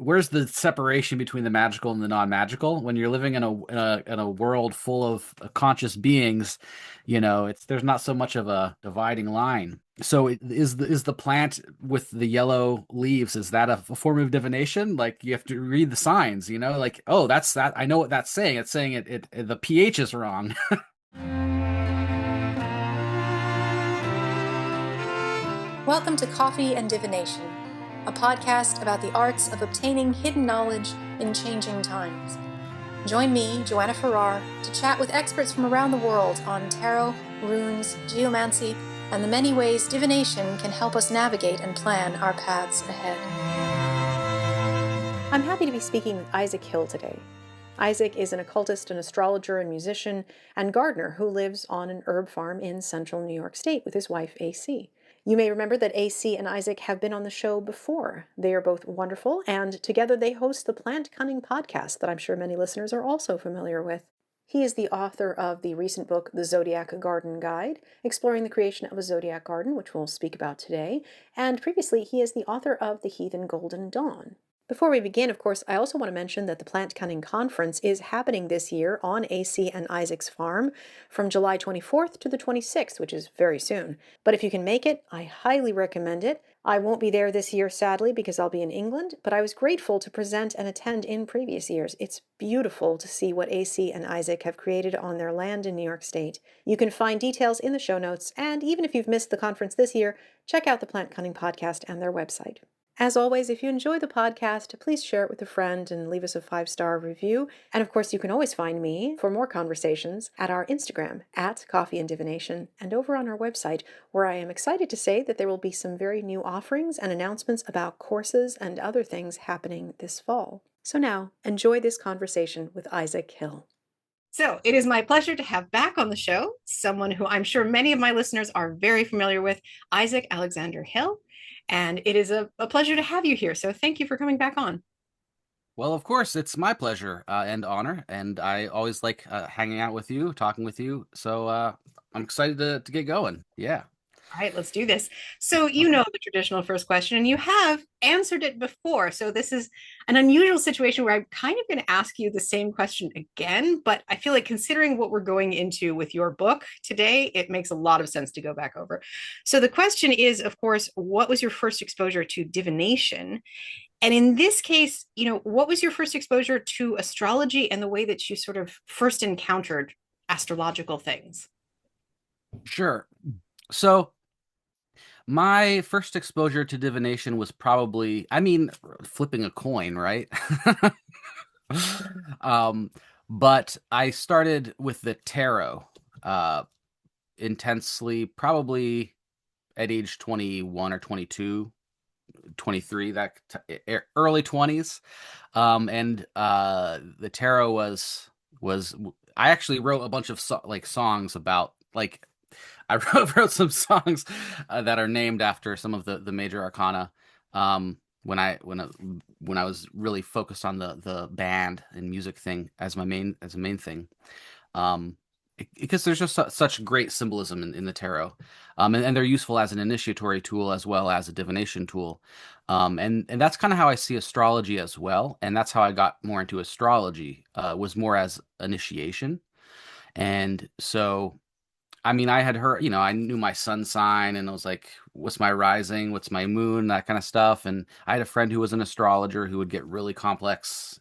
where's the separation between the magical and the non-magical? When you're living in a world full of conscious beings, it's there's not so much of a dividing line. So is the plant with the yellow leaves, is that a form of divination? Like you have to read the signs, like, oh, that's that. I know what that's saying. It's saying the pH is wrong. Welcome to Coffee and Divination, a podcast about the arts of obtaining hidden knowledge in changing times. Join me, Joanna Farrar, to chat with experts from around the world on tarot, runes, geomancy, and the many ways divination can help us navigate and plan our paths ahead. I'm happy to be speaking with Isaac Hill today. Isaac is an occultist, an astrologer, and musician, and gardener who lives on an herb farm in central New York State with his wife, AC. You may remember that AC and Isaac have been on the show before. They are both wonderful, and together they host the Plant Cunning Podcast that I'm sure many listeners are also familiar with. He is the author of the recent book, The Zodiac Garden Guide, exploring the creation of a zodiac garden, which we'll speak about today, and previously he is the author of The Heathen Golden Dawn. Before we begin, of course, I also want to mention that the Plant Cunning Conference is happening this year on AC and Isaac's farm from July 24th to the 26th, which is very soon. But if you can make it, I highly recommend it. I won't be there this year, sadly, because I'll be in England, but I was grateful to present and attend in previous years. It's beautiful to see what AC and Isaac have created on their land in New York State. You can find details in the show notes, and even if you've missed the conference this year, check out the Plant Cunning Podcast and their website. As always, if you enjoy the podcast, please share it with a friend and leave us a 5-star review. And of course, you can always find me for more conversations at our Instagram, at Coffee and Divination, and over on our website, where I am excited to say that there will be some very new offerings and announcements about courses and other things happening this fall. So now, enjoy this conversation with Isaac Hill. So it is my pleasure to have back on the show someone who I'm sure many of my listeners are very familiar with, Isaac Alexander Hill. And it is a pleasure to have you here. So thank you for coming back on. Well, of course, it's my pleasure and honor, and I always like hanging out with you, talking with you. So I'm excited to get going. Yeah. All right, let's do this. So you know the traditional first question, and you have answered it before. So this is an unusual situation where I'm kind of going to ask you the same question again, but I feel like considering what we're going into with your book today, it makes a lot of sense to go back over. So the question is, of course, what was your first exposure to divination? And in this case, what was your first exposure to astrology and the way that you sort of first encountered astrological things? Sure. So my first exposure to divination was probably, flipping a coin, right? But I started with the tarot intensely, probably at age 21 or 22, 23, early 20s. And the tarot was I actually wrote a bunch of songs about I wrote some songs that are named after some of the major arcana. When I was really focused on the band and music thing as a main thing, because there's just such great symbolism in the tarot, and they're useful as an initiatory tool as well as a divination tool, and that's kind of how I see astrology as well, and that's how I got more into astrology, was more as initiation, and so. I had heard, I knew my sun sign and I was like, what's my rising? What's my moon? That kind of stuff. And I had a friend who was an astrologer who would get really complex,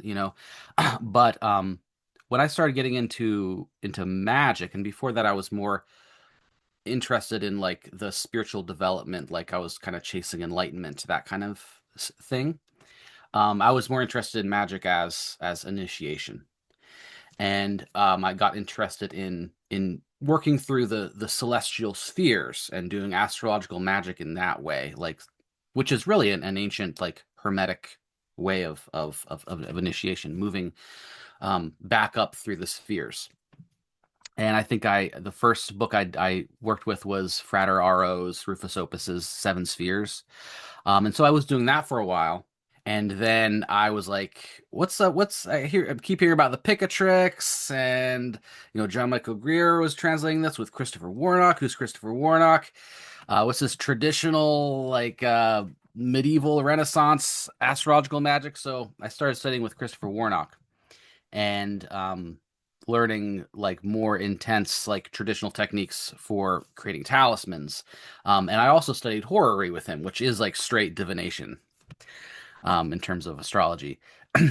But when I started getting into magic, and before that I was more interested in like the spiritual development, like I was kind of chasing enlightenment, that kind of thing. I was more interested in magic as initiation. And I got interested in working through the celestial spheres and doing astrological magic in that way, like, which is really an ancient like hermetic way of initiation, moving back up through the spheres. And I think the first book I worked with was Frater Aro's Rufus Opus's Seven Spheres, and so I was doing that for a while. And then I was like, I keep hearing about the Picatrix, and John Michael Greer was translating this with Christopher Warnock. Who's Christopher Warnock? What's this traditional like medieval Renaissance astrological magic. So I started studying with Christopher Warnock and learning like more intense, like traditional techniques for creating talismans. And I also studied horary with him, which is like straight divination in terms of astrology.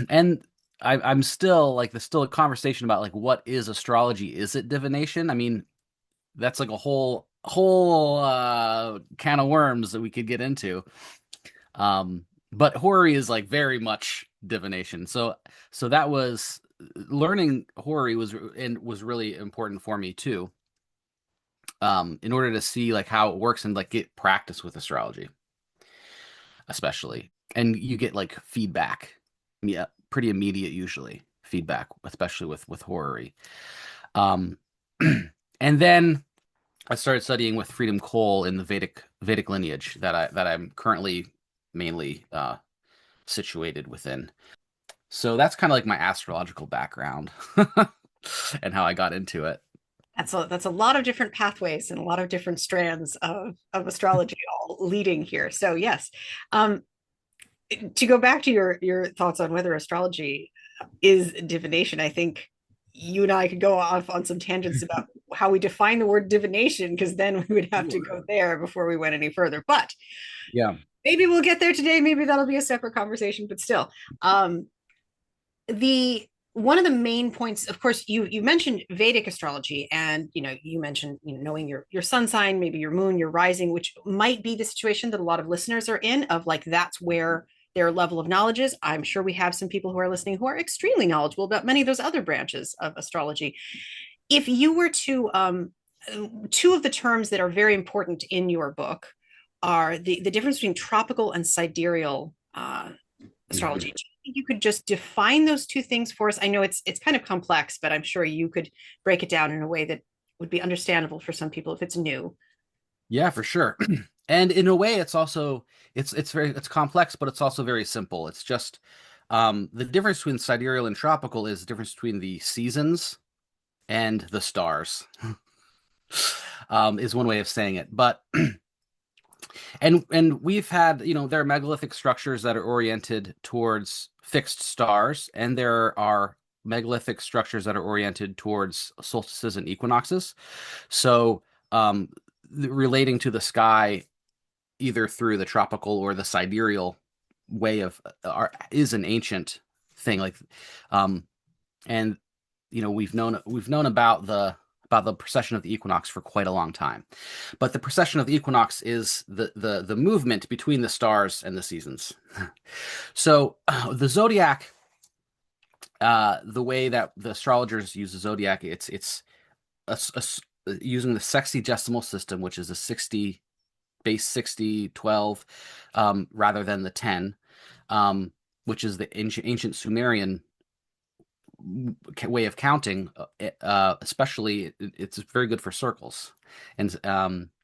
And I'm still like there's still a conversation about like what is astrology? Is it divination? I mean, that's like a whole can of worms that we could get into. But horary is like very much divination. So that was learning horary was really important for me too. In order to see like how it works and like get practice with astrology, especially. And you get like feedback. Yeah, pretty immediate usually feedback, especially with horary. Um and then I started studying with Freedom Cole in the Vedic lineage that I'm currently mainly situated within. So that's kind of like my astrological background and how I got into it. That's a lot of different pathways and a lot of different strands of astrology all leading here. So yes, um, to go back to your thoughts on whether astrology is divination, I think you and I could go off on some tangents about how we define the word divination, because then we would have to go there before we went any further. But Yeah. maybe we'll get there today. Maybe that'll be a separate conversation. But still, the one of the main points, of course, you mentioned Vedic astrology, and you mentioned knowing your sun sign, maybe your moon, your rising, which might be the situation that a lot of listeners are in, of like that's where their level of knowledge is. I'm sure we have some people who are listening who are extremely knowledgeable about many of those other branches of astrology. If you were to two of the terms that are very important in your book are the difference between tropical and sidereal Mhm. astrology. Do you think you could just define those two things for us? I know it's kind of complex, but I'm sure you could break it down in a way that would be understandable for some people if it's new. Yeah, for sure. And in a way, it's complex, but it's also very simple. It's just the difference between sidereal and tropical is the difference between the seasons and the stars. Is one way of saying it. But and we've had, there are megalithic structures that are oriented towards fixed stars, and there are megalithic structures that are oriented towards solstices and equinoxes. So, relating to the sky, either through the tropical or the sidereal way of is an ancient thing. Like, um, and we've known about the precession of the equinox for quite a long time. But the precession of the equinox is the movement between the stars and the seasons. So the zodiac, the way that the astrologers use the zodiac, it's using the sexagesimal system, which is a 60 base 60 12, rather than the 10, which is the ancient Sumerian way of counting. Especially it's very good for circles, and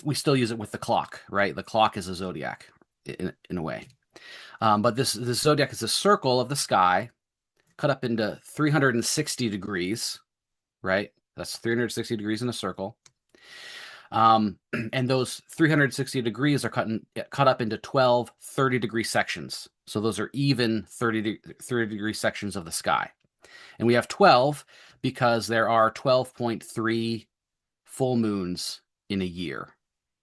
we still use it with the clock, right? The clock is a zodiac in a way. But this zodiac is a circle of the sky cut up into 360 degrees, right? That's 360 degrees in a circle. And those 360 degrees are cut up into 12 30-degree sections. So those are even 30-degree sections of the sky. And we have 12 because there are 12.3 full moons in a year,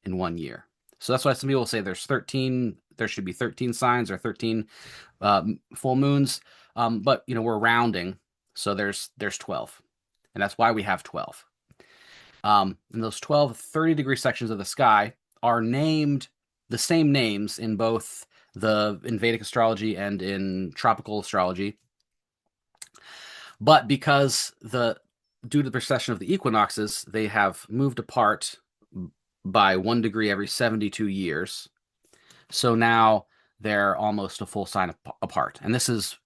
in 1 year. So that's why some people say there should be 13 signs or 13 full moons. But we're rounding, so there's 12. And that's why we have 12. And those 12 30-degree sections of the sky are named the same names in both in Vedic astrology and in tropical astrology. But because due to the precession of the equinoxes, they have moved apart by 1 degree every 72 years. So now they're almost a full sign apart. And this is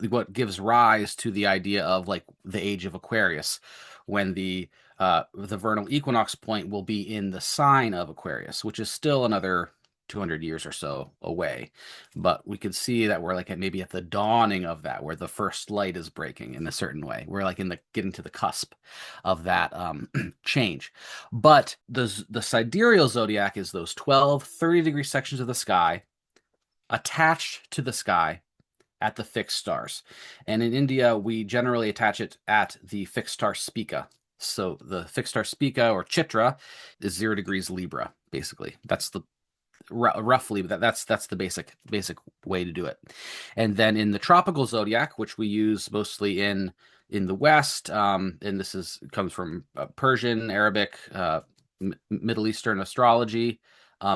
what gives rise to the idea of like the age of Aquarius, when the vernal equinox point will be in the sign of Aquarius, which is still another 200 years or so away, but we could see that we're like maybe at the dawning of that, where the first light is breaking in a certain way. We're like in the getting to the cusp of that change. But the sidereal zodiac is those 12 30-degree sections of the sky attached to the sky at the fixed stars. And in India, we generally attach it at the fixed star Spica. So the fixed star Spica or Chitra is 0 degrees Libra, basically. That's the roughly, but that's the basic way to do it. And then in the tropical zodiac, which we use mostly in the West, and this comes from Persian, Arabic, Middle Eastern astrology.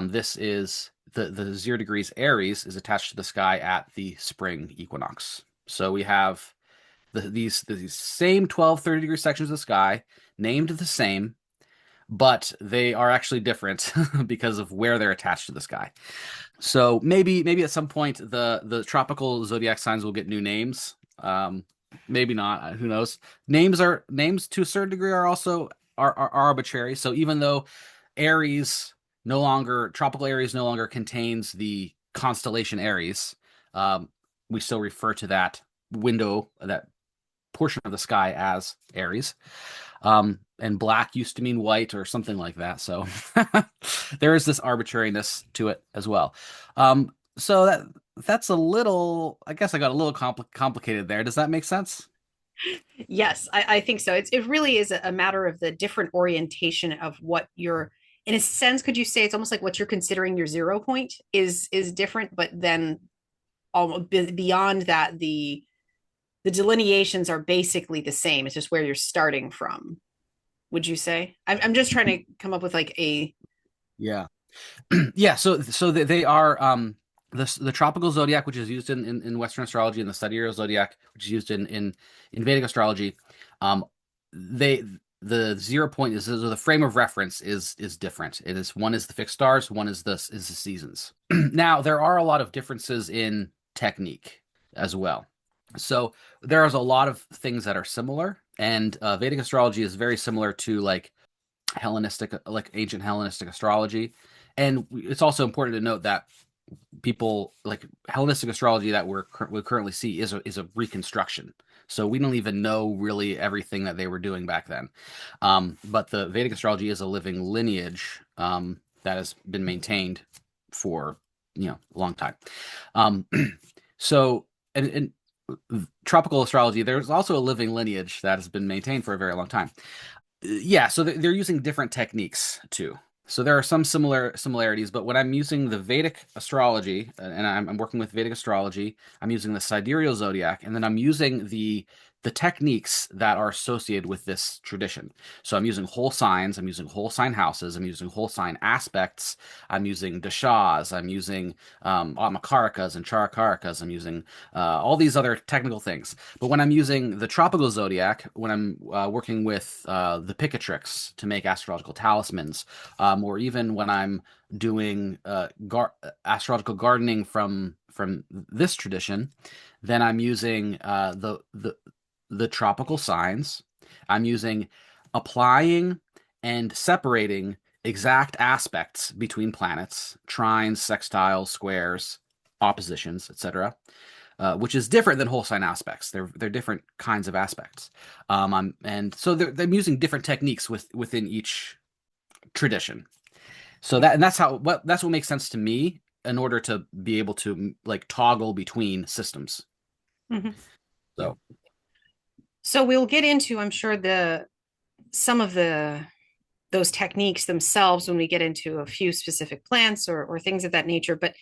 This is the 0 degrees Aries is attached to the sky at the spring equinox. So we have these same 12 30-degree sections of the sky named the same, but they are actually different because of where they're attached to the sky. So maybe at some point the tropical zodiac signs will get new names. Maybe not. Who knows? Names to a certain degree are also are arbitrary. So even though tropical Aries no longer contains the constellation Aries, we still refer to that window, that portion of the sky, as Aries. And black used to mean white or something like that. So there is this arbitrariness to it as well. So that's a little, I guess I got a little complicated there. Does that make sense? Yes, I think so. It really is a matter of the different orientation of what you're, in a sense, could you say it's almost like what you're considering your 0 point is different, but then beyond that, the delineations are basically the same. It's just where you're starting from. Would you say? I'm just trying to come up with like a. Yeah. Yeah. So they are the tropical zodiac, which is used in Western astrology, and the sidereal zodiac, which is used in Vedic astrology. The 0 point is, so the frame of reference is different. One is the fixed stars, one is the seasons. Now there are a lot of differences in technique as well. So there's a lot of things that are similar, and Vedic astrology is very similar to like ancient Hellenistic astrology. And it's also important to note that people like Hellenistic astrology that we currently see is a reconstruction. So we don't even know really everything that they were doing back then. But the Vedic astrology is a living lineage that has been maintained for a long time. So and tropical astrology, there's also a living lineage that has been maintained for a very long time. Yeah, so they're using different techniques too. So there are some similarities, but when I'm using the Vedic astrology, and I'm working with Vedic astrology, I'm using the sidereal zodiac, and then I'm using the techniques that are associated with this tradition. So I'm using whole signs, I'm using whole sign houses, I'm using whole sign aspects, I'm using dashas, I'm using amakarakas and charakarakas, I'm using all these other technical things. But when I'm using the tropical zodiac, when I'm working with the Picatrix to make astrological talismans, or even when I'm doing astrological gardening from this tradition, then I'm using the tropical signs. I'm using applying and separating exact aspects between planets, trines, sextiles, squares, oppositions, etc., which is different than whole sign aspects. They're different kinds of aspects, and so they're using different techniques within each tradition. So that's what makes sense to me in order to be able to like toggle between systems. Mm-hmm. So. So we'll get into, I'm sure, some of those techniques themselves when we get into a few specific plants or things of that nature. But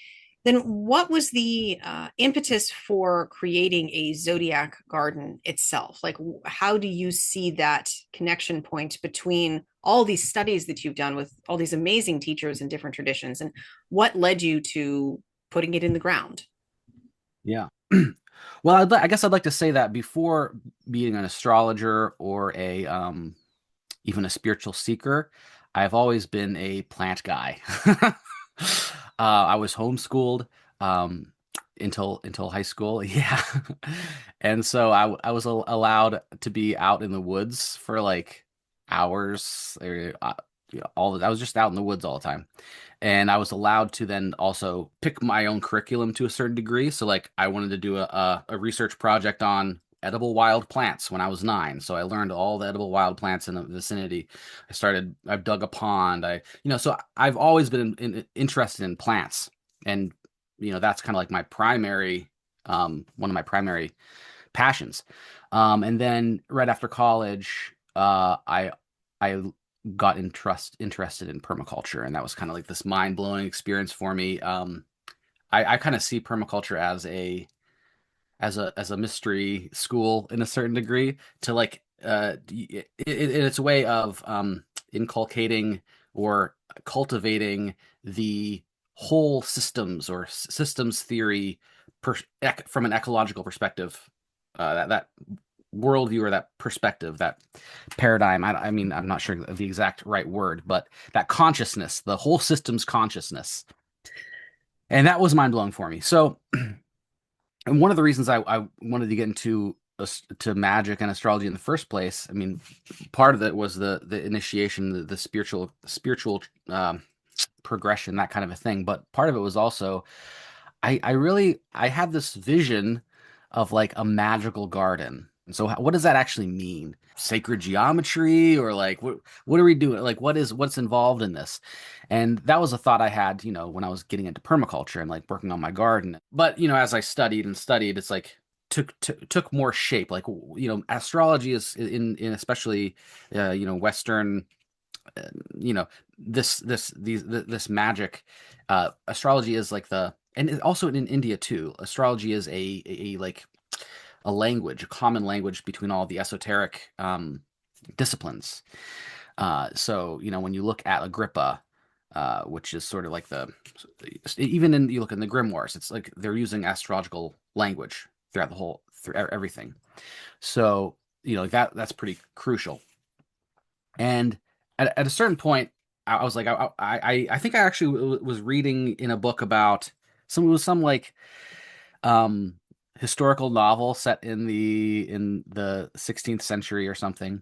then what was the impetus for creating a zodiac garden itself? Like, how do you see that connection point between all these studies that you've done with all these amazing teachers in different traditions, and what led you to putting it in the ground? Yeah. Well, I guess I'd like to say that before being an astrologer or even a spiritual seeker, I've always been a plant guy. I was homeschooled until high school, yeah, and so I was allowed to be out in the woods for like hours, I was just out in the woods all the time. And I was allowed to then also pick my own curriculum to a certain degree. So like I wanted to do a research project on edible wild plants when I was 9. So I learned all the edible wild plants in the vicinity. I've dug a pond. So I've always been interested in plants. And, that's kind of like my primary, one of my primary passions. And then right after college, I got interested in permaculture, and that was kind of like this mind-blowing experience for me. I kind of see permaculture as a mystery school in a certain degree to like it's a way of inculcating or cultivating the whole systems or systems theory from an ecological perspective, that worldview or that perspective, that paradigm. I mean, I'm not sure of the exact right word, but that consciousness, the whole system's consciousness. And that was mind blowing for me. So, and one of the reasons I wanted to get into to magic and astrology in the first place, I mean, part of it was the initiation, the spiritual progression, that kind of a thing. But part of it was also I had this vision of like a magical garden. And so what does that actually mean? Sacred geometry, or like what are we doing? Like what's involved in this? And that was a thought I had, when I was getting into permaculture and like working on my garden. But, as I studied and studied, it's like took more shape. Like, astrology is in especially Western, you know this magic, astrology is like and also in India too, astrology is a like a language, a common language between all the esoteric disciplines. So when you look at Agrippa, which is sort of like you look in the grimoires, it's like they're using astrological language through everything. So that's pretty crucial. And at a certain point, I was like, I think I actually was reading in a book about some like um historical novel set in the 16th century or something,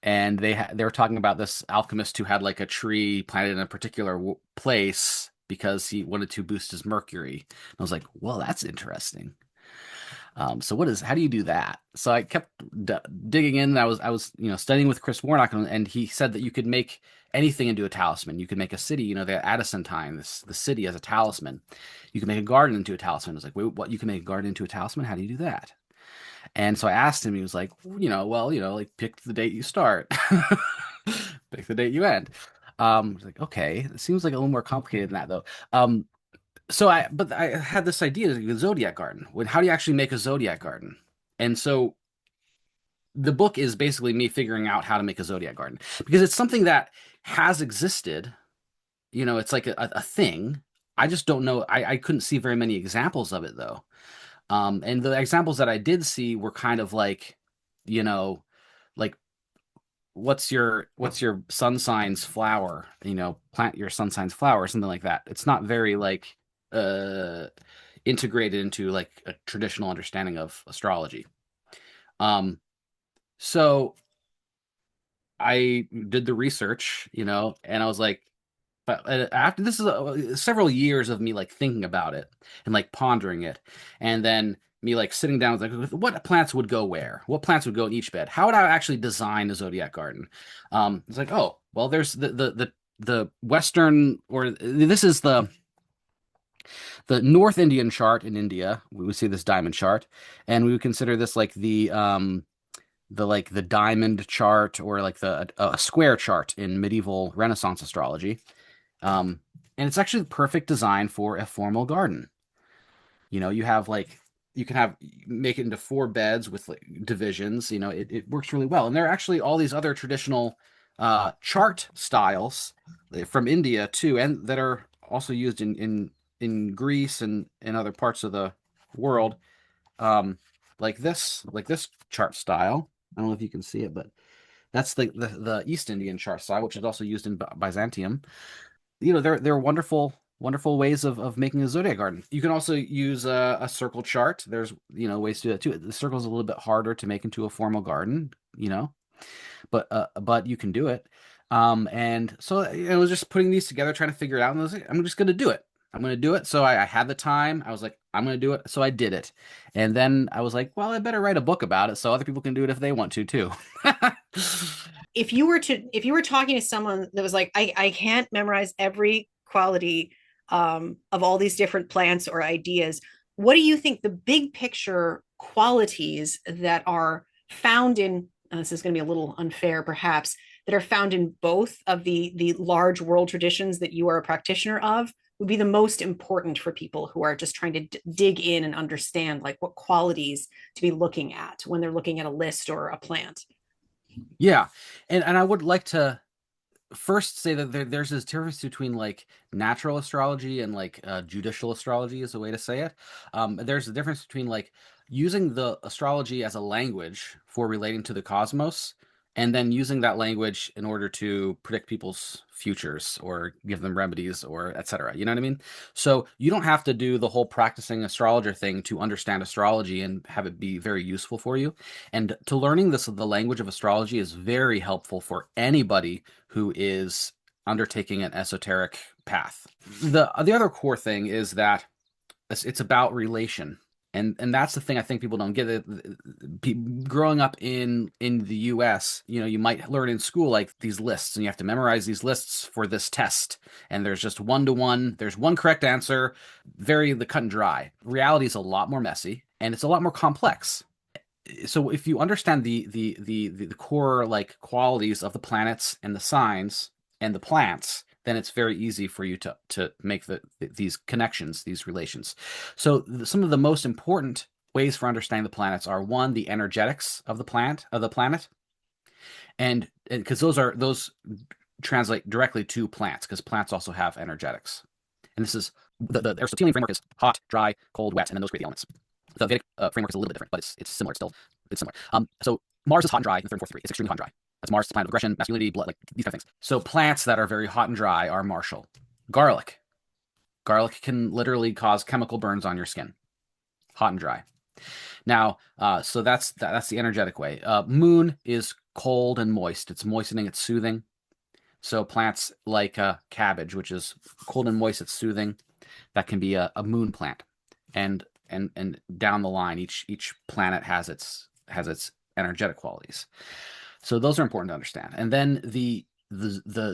and they were talking about this alchemist who had like a tree planted in a particular place because he wanted to boost his mercury. And I was like, well, that's interesting. So how do you do that? So I kept digging in. And I was studying with Chris Warnock, and he said that you could make anything into a talisman. You could make a city, the Addison time, the city as a talisman. You can make a garden into a talisman. I was like, wait, what? You can make a garden into a talisman? How do you do that? And so I asked him. He was like, like pick the date you start, pick the date you end. I was like, okay, it seems like a little more complicated than that, though. But I had this idea of the Zodiac Garden. How do you actually make a Zodiac Garden? And so the book is basically me figuring out how to make a Zodiac Garden, because it's something that has existed. It's like a thing. I just don't know. I couldn't see very many examples of it, though. And the examples that I did see were kind of like, like what's your sun sign's flower? Plant your sun sign's flower, or something like that. It's not very like uh integrated into like a traditional understanding of astrology. So I did the research, and I was like, but after this is several years of me like thinking about it and like pondering it, and then me like sitting down with like what plants would go where, what plants would go in each bed, how would I actually design a zodiac garden? It's like, oh well, there's the Western, or this is the North Indian chart in India. We would see this diamond chart, and we would consider this like the diamond chart, or like the a square chart in medieval Renaissance astrology. And it's actually the perfect design for a formal garden. You have like you can make it into 4 beds with like divisions. It works really well. And there are actually all these other traditional chart styles from India too, and that are also used in Greece and in other parts of the world. Like this chart style. I don't know if you can see it, but that's the East Indian chart style, which is also used in Byzantium. They're wonderful ways of making a zodiac garden. You can also use a circle chart. There's ways to do that too. The circle is a little bit harder to make into a formal garden, but you can do it. And so I was just putting these together, trying to figure it out, and I was like, I'm just going to do it. I'm going to do it. So I had the time. I was like, I'm going to do it. So I did it. And then I was like, well, I better write a book about it so other people can do it if they want to too. If you were talking to someone that was like, I can't memorize every quality of all these different plants or ideas, what do you think the big picture qualities that are found in, this is going to be a little unfair perhaps, that are found in both of the large world traditions that you are a practitioner of would be the most important for people who are just trying to dig in and understand like what qualities to be looking at when they're looking at a list or a plant? Yeah. And I would like to first say that there's this difference between like natural astrology and like judicial astrology is a way to say it. There's a difference between like using the astrology as a language for relating to the cosmos, and then using that language in order to predict people's futures or give them remedies or etc. You know what I mean? So you don't have to do the whole practicing astrologer thing to understand astrology and have it be very useful for you. And to learning the language of astrology is very helpful for anybody who is undertaking an esoteric path. The other core thing is that it's about relation. And that's the thing I think people don't get. Growing up in the US, you might learn in school like these lists, and you have to memorize these lists for this test. And there's just one to one. There's one correct answer, very the cut and dry. Reality is a lot more messy, and it's a lot more complex. So if you understand the core like qualities of the planets and the signs and the plants, then it's very easy for you to make these connections, these relations. So some of the most important ways for understanding the planets are one, the energetics of the planet, and because those translate directly to plants, because plants also have energetics. And this is the Aristotelian framework is hot, dry, cold, wet, and then those create the elements. The Vedic framework is a little bit different, but it's similar. It's similar. So Mars is hot and dry in the third and fourth degree. It's extremely hot and dry. That's Mars, the planet of aggression, masculinity, blood, like these kind of things. So plants that are very hot and dry are martial. Garlic. Garlic can literally cause chemical burns on your skin. Hot and dry. Now, so that's the energetic way. Moon is cold and moist. It's moistening. It's soothing. So plants like cabbage, which is cold and moist, it's soothing. That can be a moon plant. And down the line, each planet has its energetic qualities. So those are important to understand. And then the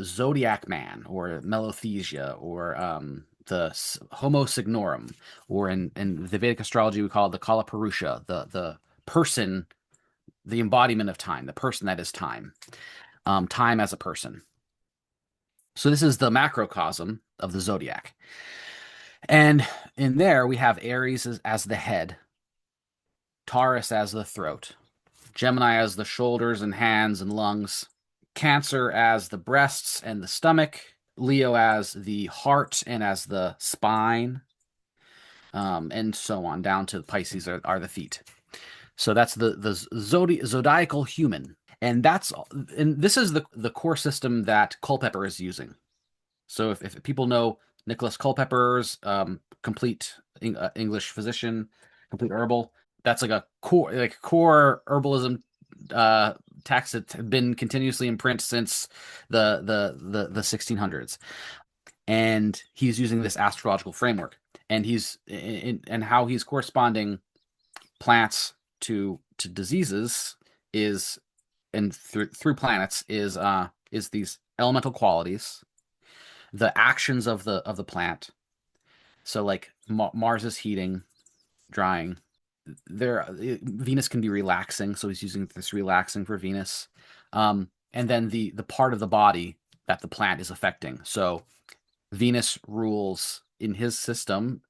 zodiac man, or melothesia, or the homo signorum, or in the Vedic astrology we call it the Culpeper, the person, the embodiment of time, the person that is time, time as a person. So this is the macrocosm of the zodiac. And in there we have Aries as the head, Taurus as the throat, Gemini as the shoulders and hands and lungs, Cancer as the breasts and the stomach, Leo as the heart and as the spine, and so on, down to Pisces are the feet. So that's the zodiacal human. And this is the core system that Culpeper is using. So if people know Nicholas Culpeper's complete English physician, complete herbal, that's like a core herbalism text that's been continuously in print since the 1600s. And he's using this astrological framework, and how he's corresponding plants to diseases is, and through planets is these elemental qualities, the actions of the plant. So like Mars is heating, drying. Venus can be relaxing, so he's using this relaxing for Venus. And then the part of the body that the plant is affecting. So Venus rules in his system.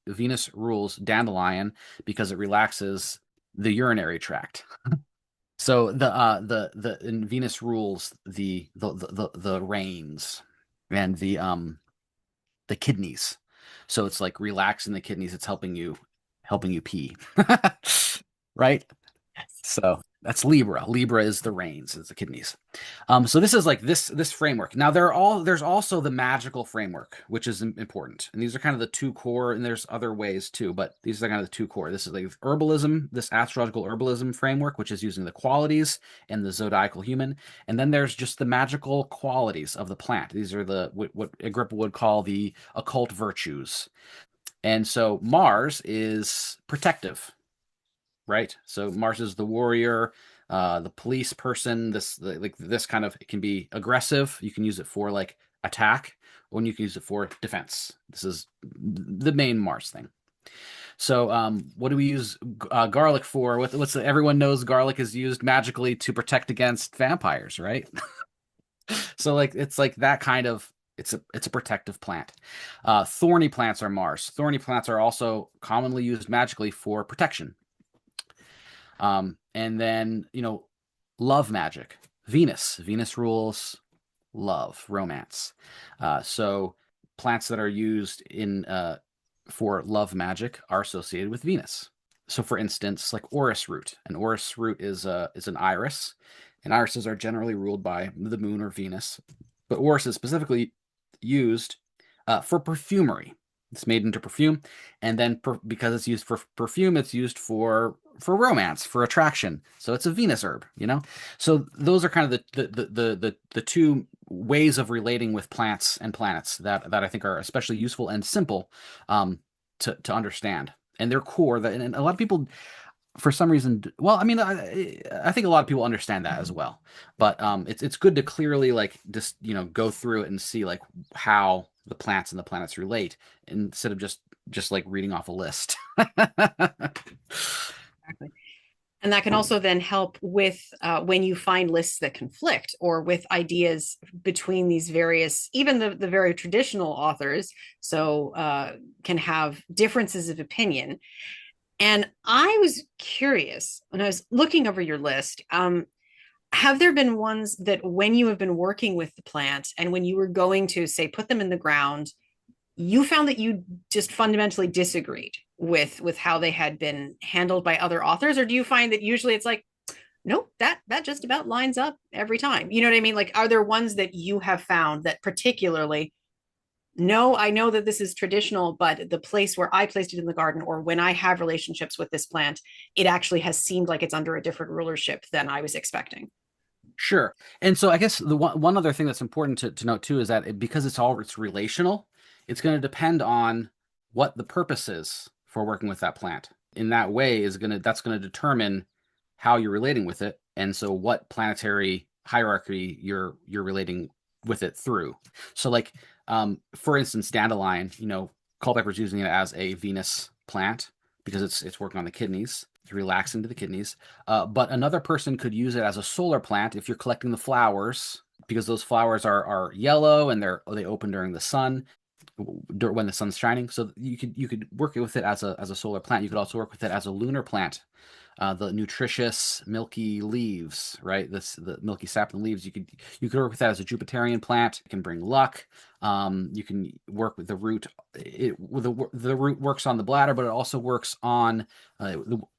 Venus rules dandelion because it relaxes the urinary tract. So and Venus rules the reins and the kidneys. So it's like relaxing the kidneys. It's helping you pee, right? So that's Libra. Libra is the reins, is the kidneys. So this is like this framework. Now there's also the magical framework, which is important. And these are kind of the two core, and there's other ways too, but these are kind of the two core. This is like herbalism, this astrological herbalism framework, which is using the qualities and the zodiacal human. And then there's just the magical qualities of the plant. These are the what Agrippa would call the occult virtues. And so Mars is protective, right? So Mars is the warrior, the police person. Like this kind of, it can be aggressive. You can use it for like attack, or you can use it for defense. This is the main Mars thing. So, what do we use garlic for? Everyone knows garlic is used magically to protect against vampires, right? So, like it's like that kind of. It's a protective plant. Thorny plants are Mars. Thorny plants are also commonly used magically for protection. And then, love magic. Venus rules love, romance. So plants that are used in for love magic are associated with Venus. So for instance, like orris root. An orris root is an iris, and irises are generally ruled by the moon or Venus. But orris is specifically used for perfumery. It's made into perfume, and then because it's used for perfume, it's used for romance, for attraction. So it's a Venus herb, So those are kind of the two ways of relating with plants and planets that I think are especially useful and simple to understand. And they're core. And a lot of people, for some reason, well, I mean, I think a lot of people understand that as well. But it's good to clearly like just go through it and see like how the plants and the planets relate instead of just like reading off a list. Exactly. And that can also then help with when you find lists that conflict or with ideas between these various, even the very traditional authors, so can have differences of opinion. And I was curious when I was looking over your list, have there been ones that when you have been working with the plant and when you were going to, say, put them in the ground, you found that you just fundamentally disagreed with how they had been handled by other authors? Or do you find that usually it's like, nope, that just about lines up every time? You know what I mean? Like, are there ones that you have found that particularly, no, I know that this is traditional, but the place where I placed it in the garden or when I have relationships with this plant, it actually has seemed like it's under a different rulership than I was expecting? Sure. And so I guess the one other thing that's important to note too is that because it's relational, it's going to depend on what the purpose is for working with that plant. In that way that's going to determine how you're relating with it, and so what planetary hierarchy you're relating with it through. So like for instance, dandelion, Culpeper's using it as a Venus plant because it's working on the kidneys. It's relaxing to the kidneys. But another person could use it as a solar plant if you're collecting the flowers, because those flowers are yellow and they open during the sun, when the sun's shining. So you could work with it as a solar plant. You could also work with it as a lunar plant. The nutritious milky leaves, right? The milky sap and leaves. You could work with that as a Jupiterian plant. It can bring luck. You can work with the root. The root works on the bladder, but it also works on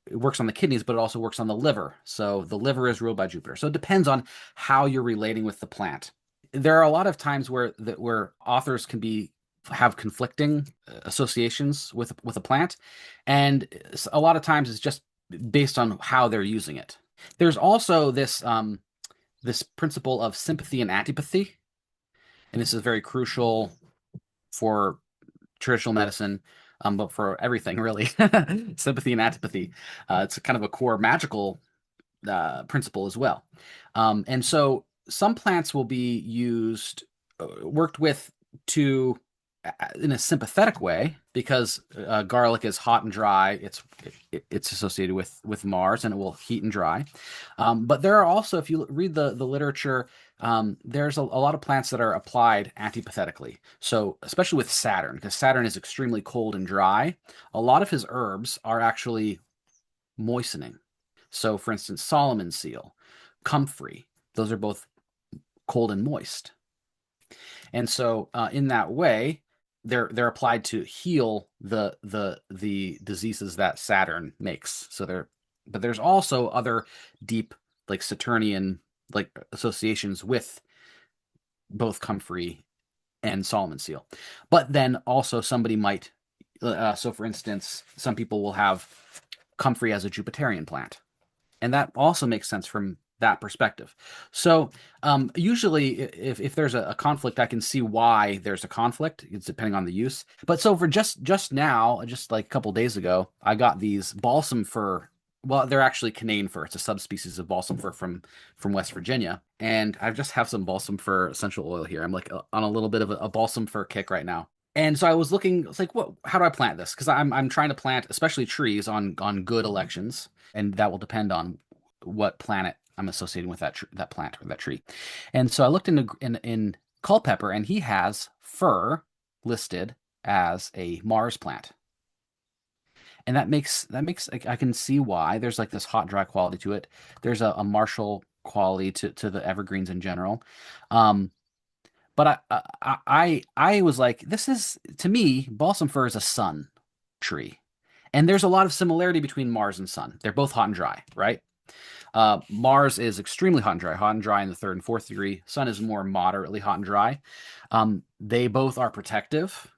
it works on the kidneys, but it also works on the liver. So the liver is ruled by Jupiter. So it depends on how you're relating with the plant. There are a lot of times where authors can have conflicting associations with a plant, and a lot of times it's just based on how they're using it. There's also this principle of sympathy and antipathy, and this is very crucial for traditional medicine, but for everything really. Sympathy and antipathy. It's kind of a core magical principle as well. And so some plants will be worked with to in a sympathetic way, because garlic is hot and dry. It's associated with Mars, and it will heat and dry. But there are also, if you read the literature, there's a lot of plants that are applied antipathetically. So especially with Saturn, because Saturn is extremely cold and dry, a lot of his herbs are actually moistening. So for instance, Solomon seal, comfrey, those are both cold and moist. And so in that way, they're applied to heal the diseases that Saturn makes. So but there's also other deep like Saturnian like associations with both comfrey and Solomon seal. But then also somebody might, so for instance, some people will have comfrey as a Jupiterian plant, and that also makes sense from that perspective. So usually, if there's a conflict, I can see why there's a conflict. It's depending on the use. But so for just now, just like a couple days ago, I got these balsam fir. Well, they're actually Canaan fir. It's a subspecies of balsam fir from West Virginia, and I just have some balsam fir essential oil here. I'm like on a little bit of a balsam fir kick right now. And so I was looking, it's like, what? How do I plant this? Because I'm trying to plant, especially trees, on good elections, and that will depend on what planet I'm associating with that plant or that tree. And so I looked in Culpeper, and he has fir listed as a Mars plant. And that makes I can see why there's like this hot dry quality to it. There's a martial quality to the evergreens in general. Um, but I was like, this is to me, balsam fir is a sun tree. And there's a lot of similarity between Mars and Sun. They're both hot and dry, right? Mars is extremely hot and dry in the third and fourth degree. Sun is more moderately hot and dry. They both are protective,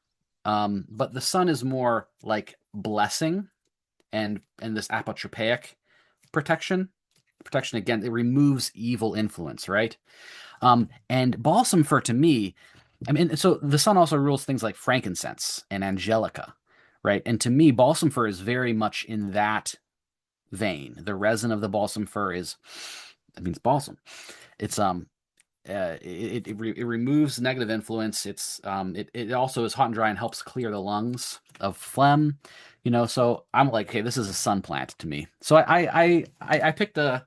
but the sun is more like blessing and this apotropaic protection. Protection again, it removes evil influence, right? And balsam fir to me, I mean, so the sun also rules things like frankincense and angelica, right? And to me, balsam fir is very much in that vein. The resin of the balsam fir that means balsam. It's it removes negative influence. It also is hot and dry and helps clear the lungs of phlegm. So I'm like, hey, this is a sun plant to me. So I picked I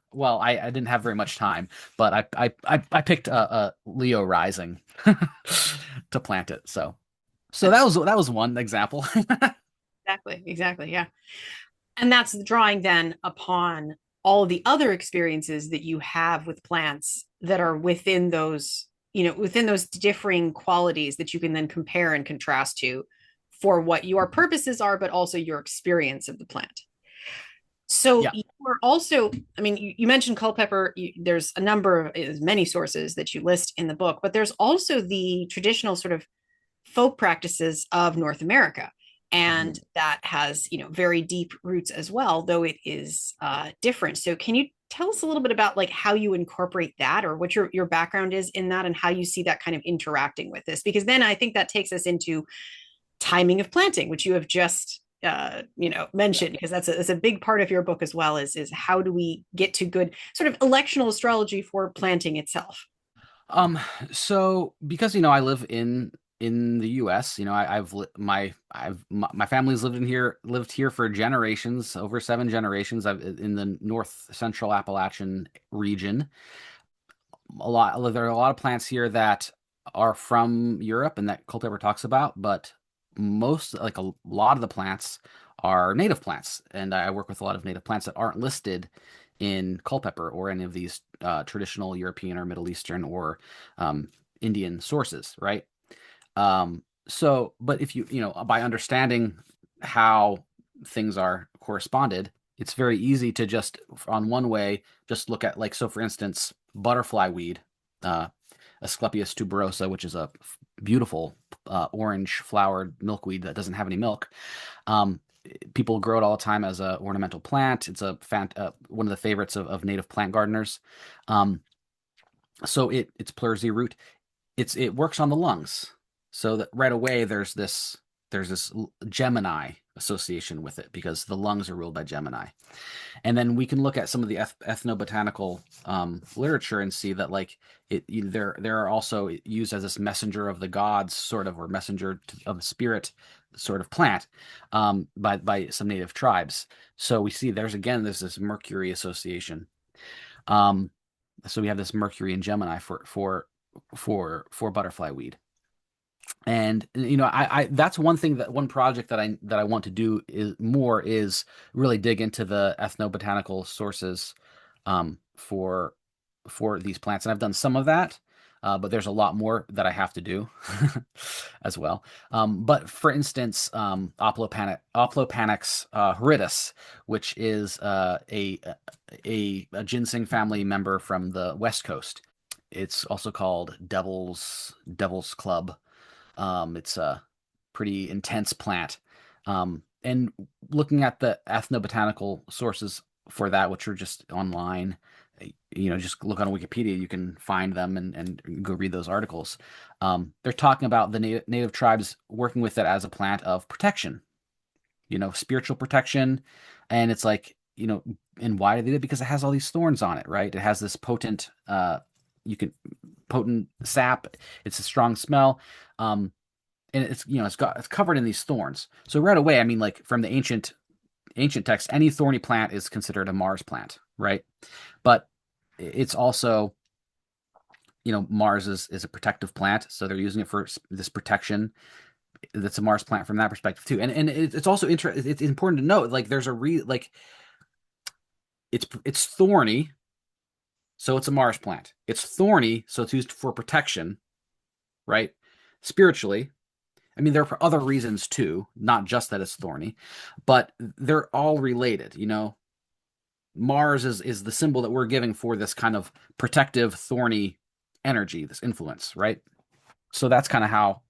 didn't have very much time, but I picked a Leo rising to plant it. So that was one example. Exactly. Yeah. And that's drawing then upon all the other experiences that you have with plants that are within those differing qualities that you can then compare and contrast to for what your purposes are, but also your experience of the plant. So Yeah. you are also, I mean, you mentioned Culpeper. There's a number of many sources that you list in the book, but there's also the traditional sort of folk practices of North America. And Mhm. that has, very deep roots as well, though it is different. So can you tell us a little bit about like how you incorporate that or what your background is in that and how you see that kind of interacting with this? Because then I think that takes us into timing of planting, which you have just mentioned, because that's a big part of your book as well, is how do we get to good sort of electional astrology for planting itself. Um, so because I live in the U.S., my family's lived here for generations, over 7 generations. I've in the North Central Appalachian region. There are a lot of plants here that are from Europe and that Culpeper talks about, but like a lot of the plants are native plants, and I work with a lot of native plants that aren't listed in Culpeper or any of these traditional European or Middle Eastern or Indian sources, right? But if by understanding how things are corresponded, it's very easy to just on one way just look at like so for instance, butterfly weed, uh, Asclepias tuberosa, which is a beautiful orange flowered milkweed that doesn't have any milk. Um, People grow it all the time as a ornamental plant. It's one of the favorites of native plant gardeners. Um, so it's pleursy root. It works on the lungs, so that right away there's this Gemini association with it because the lungs are ruled by Gemini. And then we can look at some of the ethnobotanical literature and see that like there are also used as this messenger of the gods sort of, or messenger of the spirit sort of plant by some native tribes. So we see there's this Mercury association. Um, so we have this Mercury and Gemini for butterfly weed. And I that's one project that I want to do is really dig into the ethnobotanical sources for these plants, and I've done some of that. but there's a lot more that I have to do as well. But for instance, Oplopanax horridus, which is a ginseng family member from the West Coast. It's also called Devil's Club. It's a pretty intense plant. And looking at the ethnobotanical sources for that, which are just online, just look on Wikipedia, you can find them and go read those articles. They're talking about the native tribes working with it as a plant of protection, spiritual protection. And it's like, and why do they do it? Because it has all these thorns on it, right? It has this potent sap. It's a strong smell. And it's covered in these thorns. So right away, I mean, like from the ancient text, any thorny plant is considered a Mars plant, right? But it's also, Mars is a protective plant, so they're using it for this protection. That's a Mars plant from that perspective too. And it's also interesting. It's important to note, like there's it's thorny, so it's a Mars plant. It's thorny, so it's used for protection, right? Spiritually. I mean, there are other reasons too, not just that it's thorny, but they're all related. Mars is the symbol that we're giving for this kind of protective, thorny energy, this influence, right? So that's kind of how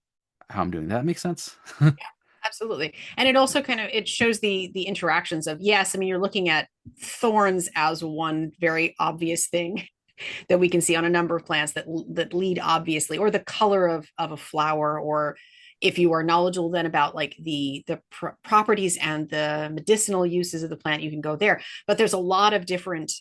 I'm doing. That makes sense? Absolutely. And it also it shows the interactions of, yes, I mean, you're looking at thorns as one very obvious thing that we can see on a number of plants that lead obviously, or the color of a flower, or if you are knowledgeable then about like the properties and the medicinal uses of the plant, you can go there. But there's a lot of different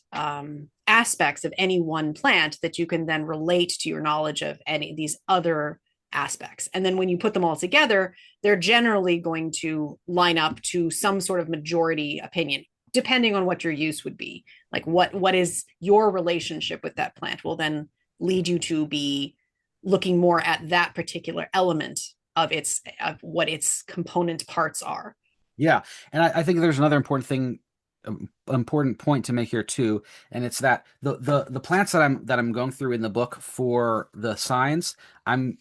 aspects of any one plant that you can then relate to your knowledge of any of these other aspects. And then when you put them all together, they're generally going to line up to some sort of majority opinion, depending on what your use would be. Like what is your relationship with that plant will then lead you to be looking more at that particular element of what its component parts are. Yeah. And I think there's another important point to make here too, and it's that the plants that I'm going through in the book for the signs, I'm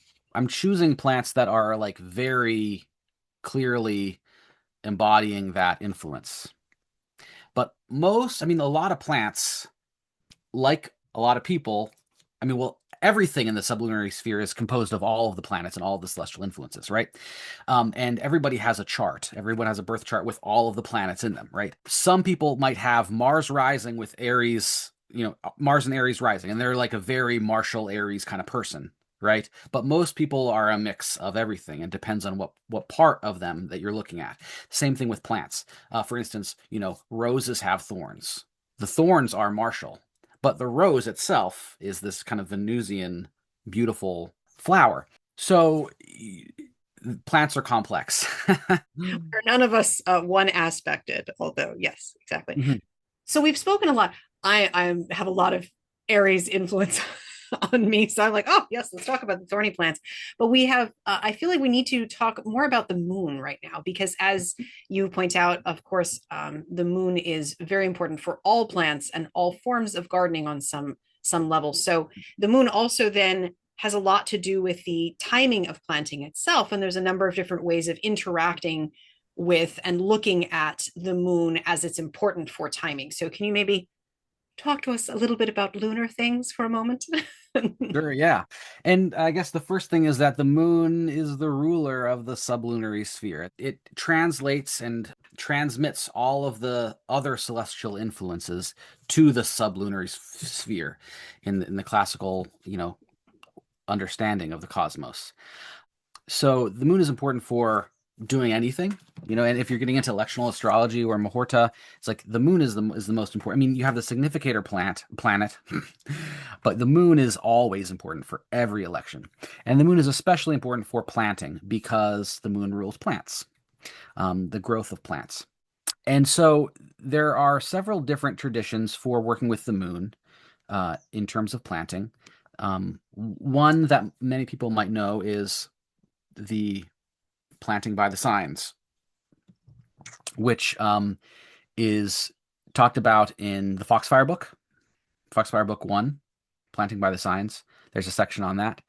choosing plants that are like very clearly embodying that influence. But a lot of plants, like a lot of people, everything in the sublunary sphere is composed of all of the planets and all of the celestial influences, right? And everybody has a chart. Everyone has a birth chart with all of the planets in them, right? Some people might have Mars rising with Aries, Mars and Aries rising, and they're like a very martial Aries kind of person, right? But most people are a mix of everything, and depends on what part of them that you're looking at. Same thing with plants. For instance, roses have thorns. The thorns are martial, but the rose itself is this kind of Venusian, beautiful flower. So plants are complex. None of us one aspected, although yes, exactly. Mm-hmm. So we've spoken a lot. I have a lot of Aries influence on me, so I'm like, oh yes, let's talk about the thorny plants. But we have I feel like we need to talk more about the moon right now, because as you point out, of course, the moon is very important for all plants and all forms of gardening on some level. So the moon also then has a lot to do with the timing of planting itself, and there's a number of different ways of interacting with and looking at the moon as it's important for timing. So can you maybe talk to us a little bit about lunar things for a moment? Sure, yeah. And I guess the first thing is that the moon is the ruler of the sublunary sphere. It translates and transmits all of the other celestial influences to the sublunary sphere in the classical, understanding of the cosmos. So the moon is important for doing anything, and if you're getting into electional astrology or Muhurta, it's like the moon is the most important. I mean, you have the significator planet, but the moon is always important for every election. And the moon is especially important for planting because the moon rules plants, the growth of plants. And so there are several different traditions for working with the moon in terms of planting. One that many people might know is the planting by the signs, which is talked about in the Foxfire book 1, Planting by the Signs. There's a section on that.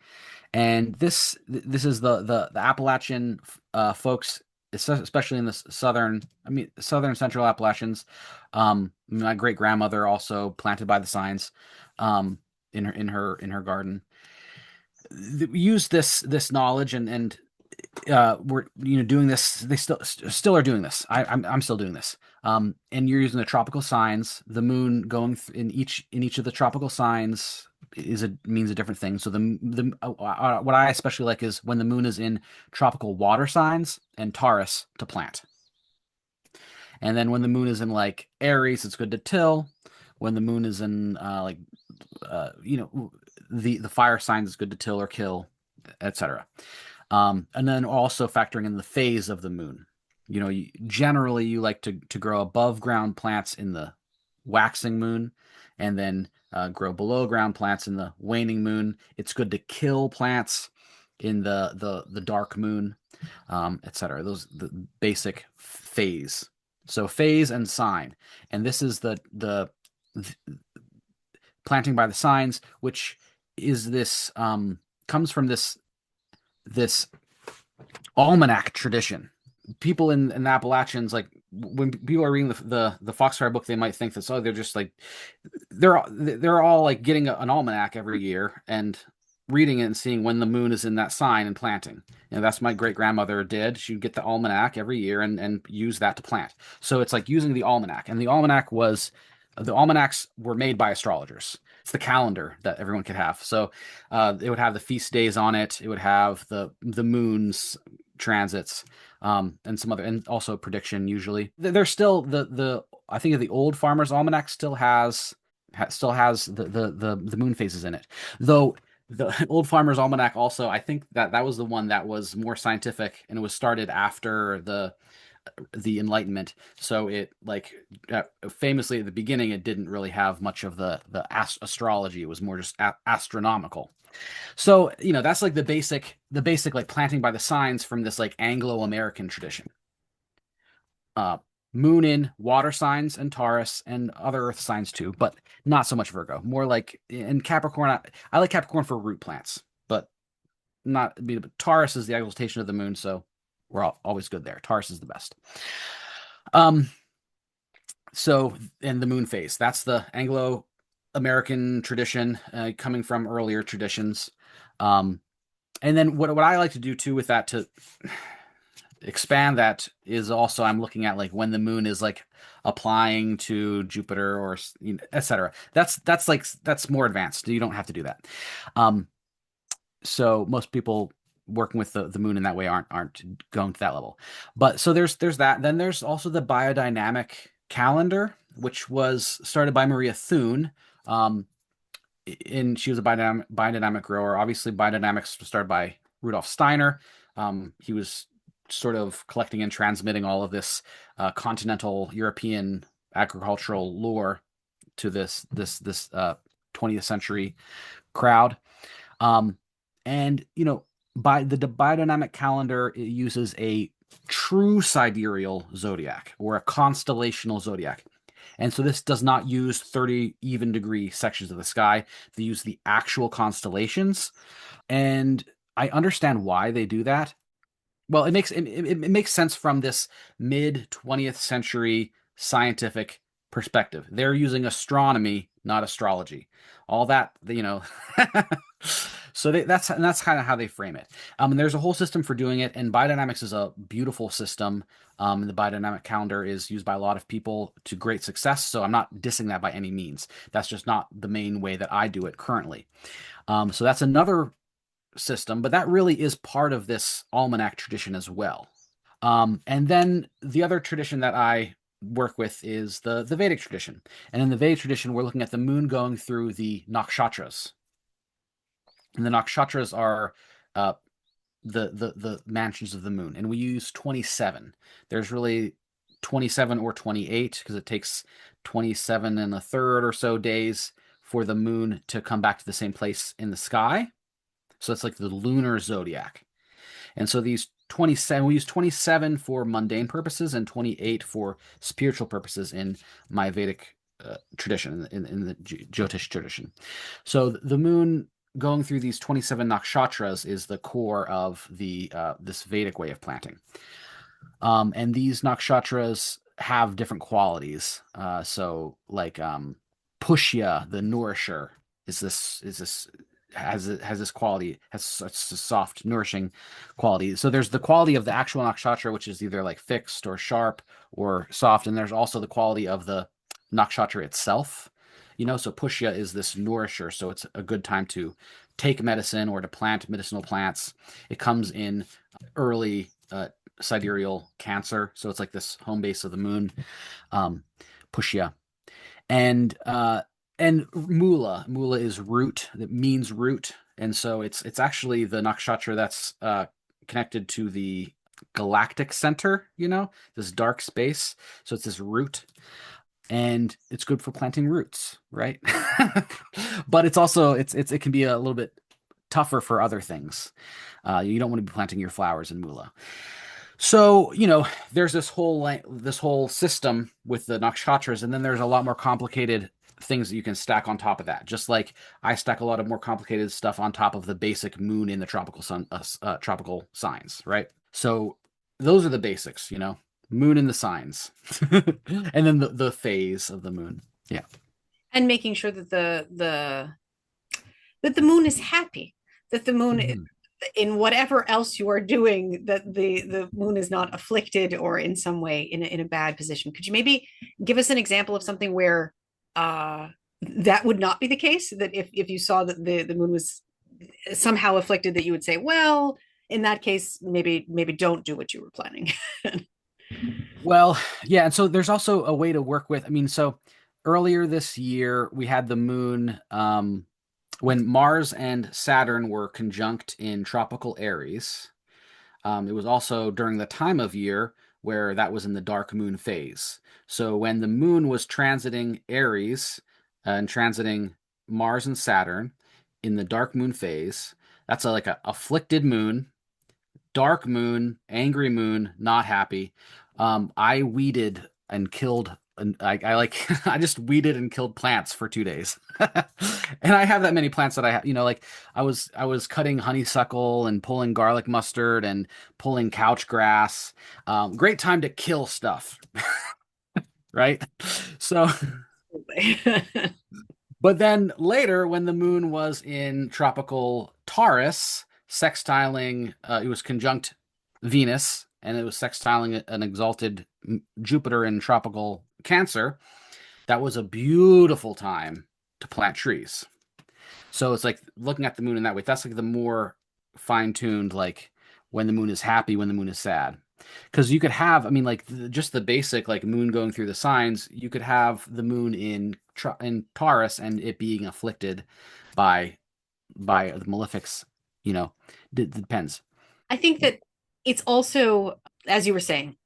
And this is the Appalachian folks, especially in the southern central Appalachians. My great grandmother also planted by the signs, in her garden. Use this knowledge, and we're doing this. They still are doing this. I'm still doing this. And you're using the tropical signs. The moon going in each of the tropical signs means a different thing. So what I especially like is when the moon is in tropical water signs and Taurus to plant. And then when the moon is in like Aries, it's good to till. When the moon is in the fire signs, it's good to till or kill, etc. And then also factoring in the phase of the moon. Generally you like to grow above ground plants in the waxing moon, and then grow below ground plants in the waning moon. It's good to kill plants in the dark moon, etc. Those the basic phase. So phase and sign, and this is the planting by the signs, which is this comes from this almanac tradition. People in the Appalachians, like when people are reading the Foxfire book, they might think that they're just like they're all like getting an almanac every year and reading it and seeing when the moon is in that sign and planting. That's my great grandmother did. She'd get the almanac every year and use that to plant. So it's like using the almanac, and the almanacs were made by astrologers. It's the calendar that everyone could have. So it would have the feast days on it. It would have the moon's transits, and some other, and also prediction. Usually, there's still the I think the old Farmer's Almanac still has the moon phases in it. Though the old Farmer's Almanac also, I think that was the one that was more scientific, and it was started after the Enlightenment. So it famously at the beginning, it didn't really have much of the astrology. It was more just astronomical. So that's like the basic like planting by the signs from this like Anglo-American tradition. Moon in water signs and Taurus and other earth signs too, but not so much Virgo. More like in Capricorn. I like Capricorn for root plants, but Taurus is the exaltation of the moon, so we're always good there. Taurus is the best. So in the moon phase, that's the Anglo-American tradition, coming from earlier traditions. And then what I like to do too with that, to expand that, is also I'm looking at like when the moon is like applying to Jupiter or etc. That's more advanced. You don't have to do that. So most people working with the moon in that way aren't going to that level. But so there's that. Then there's also the biodynamic calendar, which was started by Maria Thune. She was a biodynamic grower. Obviously, biodynamics was started by Rudolf Steiner. He was sort of collecting and transmitting all of this continental European agricultural lore to this 20th century crowd. And by the biodynamic calendar, it uses a true sidereal zodiac or a constellational zodiac. And so this does not use 30 even degree sections of the sky. They use the actual constellations. And I understand why they do that. Well, it makes sense from this mid 20th century scientific perspective. They're using astronomy, not astrology. All that, so that's kind of how they frame it. And there's a whole system for doing it, and biodynamics is a beautiful system. The biodynamic calendar is used by a lot of people to great success, so I'm not dissing that by any means. That's just not the main way that I do it currently. So that's another system, but that really is part of this almanac tradition as well. And then the other tradition that I work with is the Vedic tradition. And in the Vedic tradition, we're looking at the moon going through the Nakshatras. And the Nakshatras are the mansions of the moon. And we use 27. There's really 27 or 28 because it takes 27 and a third or so days for the moon to come back to the same place in the sky. So it's like the lunar zodiac. And so these 27, we use 27 for mundane purposes and 28 for spiritual purposes in my Vedic tradition, in the Jyotish tradition. So the moon going through these 27 nakshatras is the core of the this Vedic way of planting. And these nakshatras have different qualities. So like Pushya, the nourisher, is this has this quality, has such a soft, nourishing quality. So there's the quality of the actual nakshatra, which is either like fixed or sharp or soft, and there's also the quality of the nakshatra itself. So Pushya is this nourisher, so it's a good time to take medicine or to plant medicinal plants. It comes in early sidereal Cancer, so it's like this home base of the moon, Pushya, and Mula is root. That means root, and so it's actually the nakshatra that's connected to the galactic center. This dark space. So it's this root, and it's good for planting roots, right? But it's also it can be a little bit tougher for other things. You don't want to be planting your flowers in Mula. So, there's this whole system with the nakshatras, and then there's a lot more complicated things that you can stack on top of that. Just like I stack a lot of more complicated stuff on top of the basic moon in the tropical signs, right? So those are the basics, moon in the signs, and then the phase of the moon. Yeah. And making sure that the moon is happy, that the moon, Mhm. in whatever else you are doing, that the moon is not afflicted or in some way in a bad position. Could you maybe give us an example of something where that would not be the case? That if you saw that the moon was somehow afflicted, that you would say, well, in that case, maybe don't do what you were planning. Well, yeah, and so there's also a way to work with. I mean, so earlier this year we had the moon, when Mars and Saturn were conjunct in tropical Aries. It was also during the time of year where that was in the dark moon phase. So when the moon was transiting Aries and transiting Mars and Saturn in the dark moon phase, that's like a afflicted moon, dark moon, angry moon, not happy. I weeded and killed, and I like I just weeded and killed plants for 2 days. And I have that many plants that I have, like I was cutting honeysuckle and pulling garlic mustard and pulling couch grass. Great time to kill stuff, right? So, but then later, when the moon was in tropical Taurus, sextiling, it was conjunct Venus, and it was sextiling an exalted Jupiter in tropical Cancer. That was a beautiful time to plant trees. So it's like looking at the moon in that way. That's like the more fine-tuned, like when the moon is happy, when the moon is sad. Because you could have, I mean, like just the basic, like moon going through the signs. You could have the moon in Taurus and it being afflicted by the malefics. Depends. I think that it's also, as you were saying,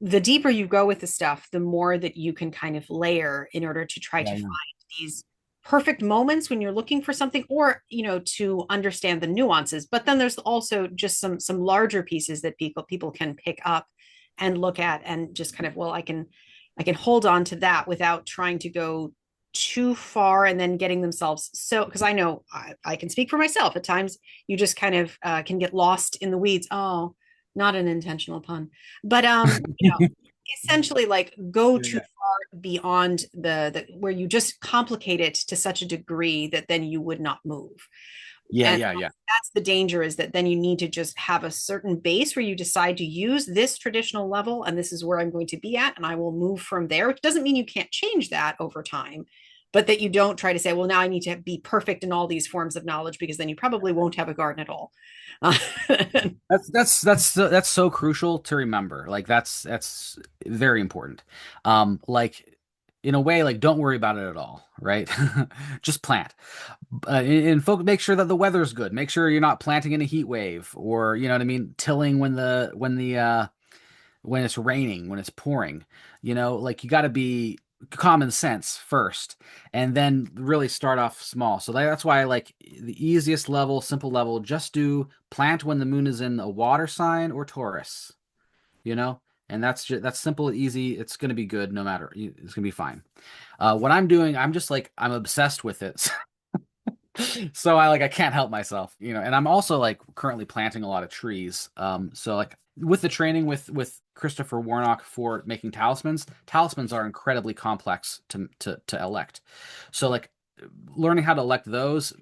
the deeper you go with the stuff, the more that you can kind of layer in order to try to Yeah, find yeah. these perfect moments when you're looking for something, or to understand the nuances. But then there's also just some larger pieces that people can pick up and look at and just kind of, well, I can hold on to that without trying to go too far and then getting themselves, so because I know I can speak for myself at times. You just kind of can get lost in the weeds. Oh, not an intentional pun, but essentially like go Yeah, too yeah. far beyond the where you just complicate it to such a degree that then you would not move. Yeah, And yeah, yeah. that's the danger, is that then you need to just have a certain base where you decide to use this traditional level, and this is where I'm going to be at, and I will move from there, which doesn't mean you can't change that over time, but that you don't try to say, well, now I need to be perfect in all these forms of knowledge, because then you probably won't have a garden at all. That's so crucial to remember. Like that's very important. Like in a way, like don't worry about it at all, right? Just plant. And folk, make sure that the weather's good. Make sure you're not planting in a heat wave, or you know what I mean, tilling when it's raining, when it's pouring. Like you got to be common sense first, and then really start off small. So that's why I like the easiest level, simple level. Just do plant when the moon is in a water sign or Taurus. You know, and that's simple and easy. It's going to be good no matter. It's going to be fine. What I'm doing, I'm just like I'm obsessed with it. So I can't help myself, and I'm also like currently planting a lot of trees. So like with the training with Christopher Warnock for making talismans are incredibly complex to elect. So like learning how to elect those,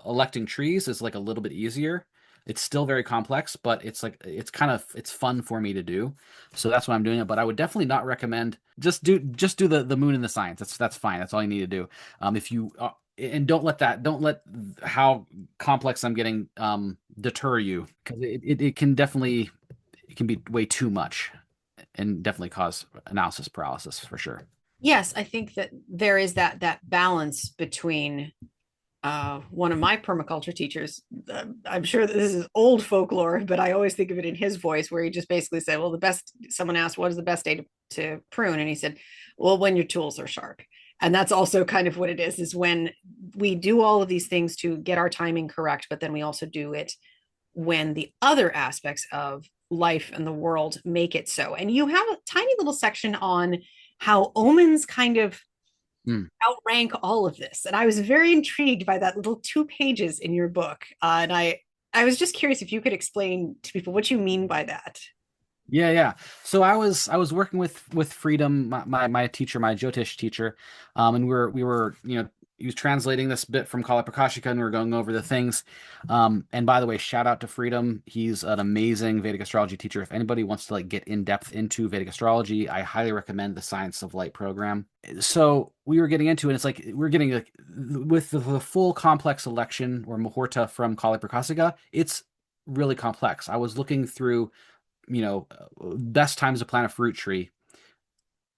electing trees is like a little bit easier. It's still very complex, but it's fun for me to do. So that's why I'm doing it. But I would definitely not recommend just do the moon and the science. That's fine. That's all you need to do. If you and don't let how complex I'm getting deter you, because it can be way too much and definitely cause analysis paralysis for sure. Yes, I think that there is that balance between one of my permaculture teachers. I'm sure that this is old folklore, but I always think of it in his voice, where he just basically said, well, someone asked, what is the best day to prune? And he said, well, when your tools are sharp. And that's also kind of what it is when we do all of these things to get our timing correct, but then we also do it when the other aspects of life and the world make it so. And you have a tiny little section on how omens kind of outrank all of this. And I was very intrigued by that little 2 pages in your book. And I was just curious if you could explain to people what you mean by that. Yeah. So I was working with Freedom, my teacher, my Jyotish teacher, and we were he was translating this bit from Kala Prakashika, and we were going over the things. And by the way, shout out to Freedom. He's an amazing Vedic astrology teacher. If anybody wants to like get in depth into Vedic astrology, I highly recommend the Science of Light program. So we were getting into it. And it's like we're getting like with the full complex election or Muhurta from Kala Prakashika. It's really complex. I was looking through best times to plant a fruit tree,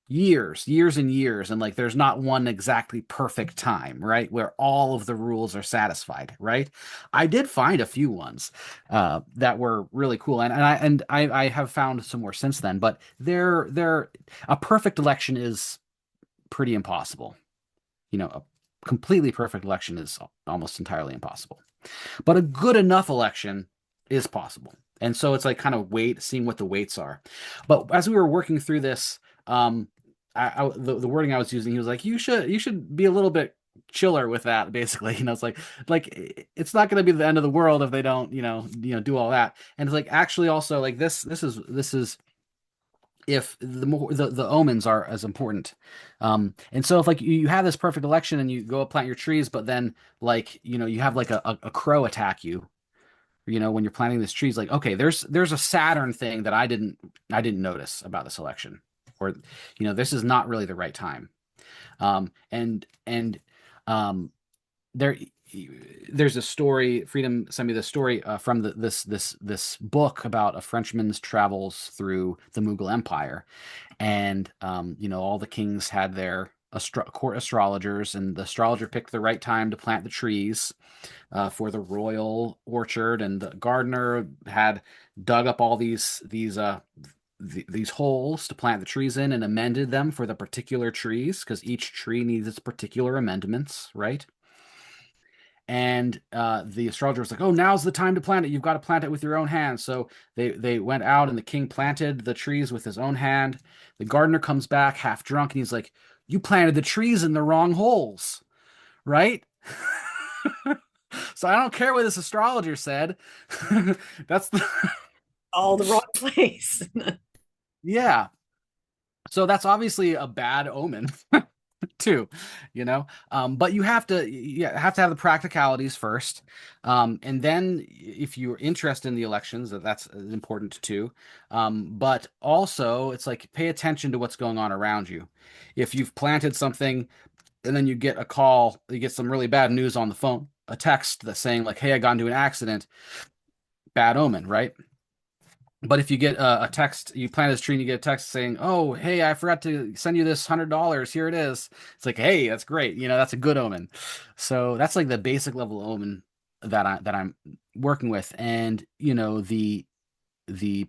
years and years, and like there's not one exactly perfect time, right, where all of the rules are satisfied, right? I did find a few ones that were really cool, and I have found some more since then, but they're a perfect election is pretty impossible. A completely perfect election is almost entirely impossible, but a good enough election is possible. And so it's like kind of seeing what the weights are. But as we were working through this, the wording I was using, he was like, you should be a little bit chiller with that, basically. It's like it's not going to be the end of the world if they don't, do all that. And it's like actually also like this is if the omens are as important. And so if like you have this perfect election and you go plant your trees, but then like you have like a crow attack you, when you're planting this trees, like, okay, there's a Saturn thing that I didn't notice about this election, or this is not really the right time. And there there's a story. Freedom sent me this story from this book about a Frenchman's travels through the Mughal Empire, and all the kings had their court astrologers, and the astrologer picked the right time to plant the trees for the royal orchard, and the gardener had dug up all these holes to plant the trees in and amended them for the particular trees, because each tree needs its particular amendments, right? And the astrologer was like, "Oh, now's the time to plant it. You've got to plant it with your own hand." So they went out, and the king planted the trees with his own hand. The gardener comes back half drunk, and he's like, "You planted the trees in the wrong holes, right?" So I don't care what this astrologer said. That's All the wrong place. yeah. So that's obviously a bad omen too, but you have to have the practicalities first. And then if you're interested in the elections, that's important too. But also it's like pay attention to what's going on around you. If you've planted something and then you get a call, you get some really bad news on the phone, a text that's saying like, "Hey, I got into an accident," bad omen, right? But if you get a text, you plant this tree and you get a text saying, "Oh, hey, I forgot to send you this $100. Here it is." It's like, hey, that's great. That's a good omen. So that's like the basic level omen that I'm working with. And the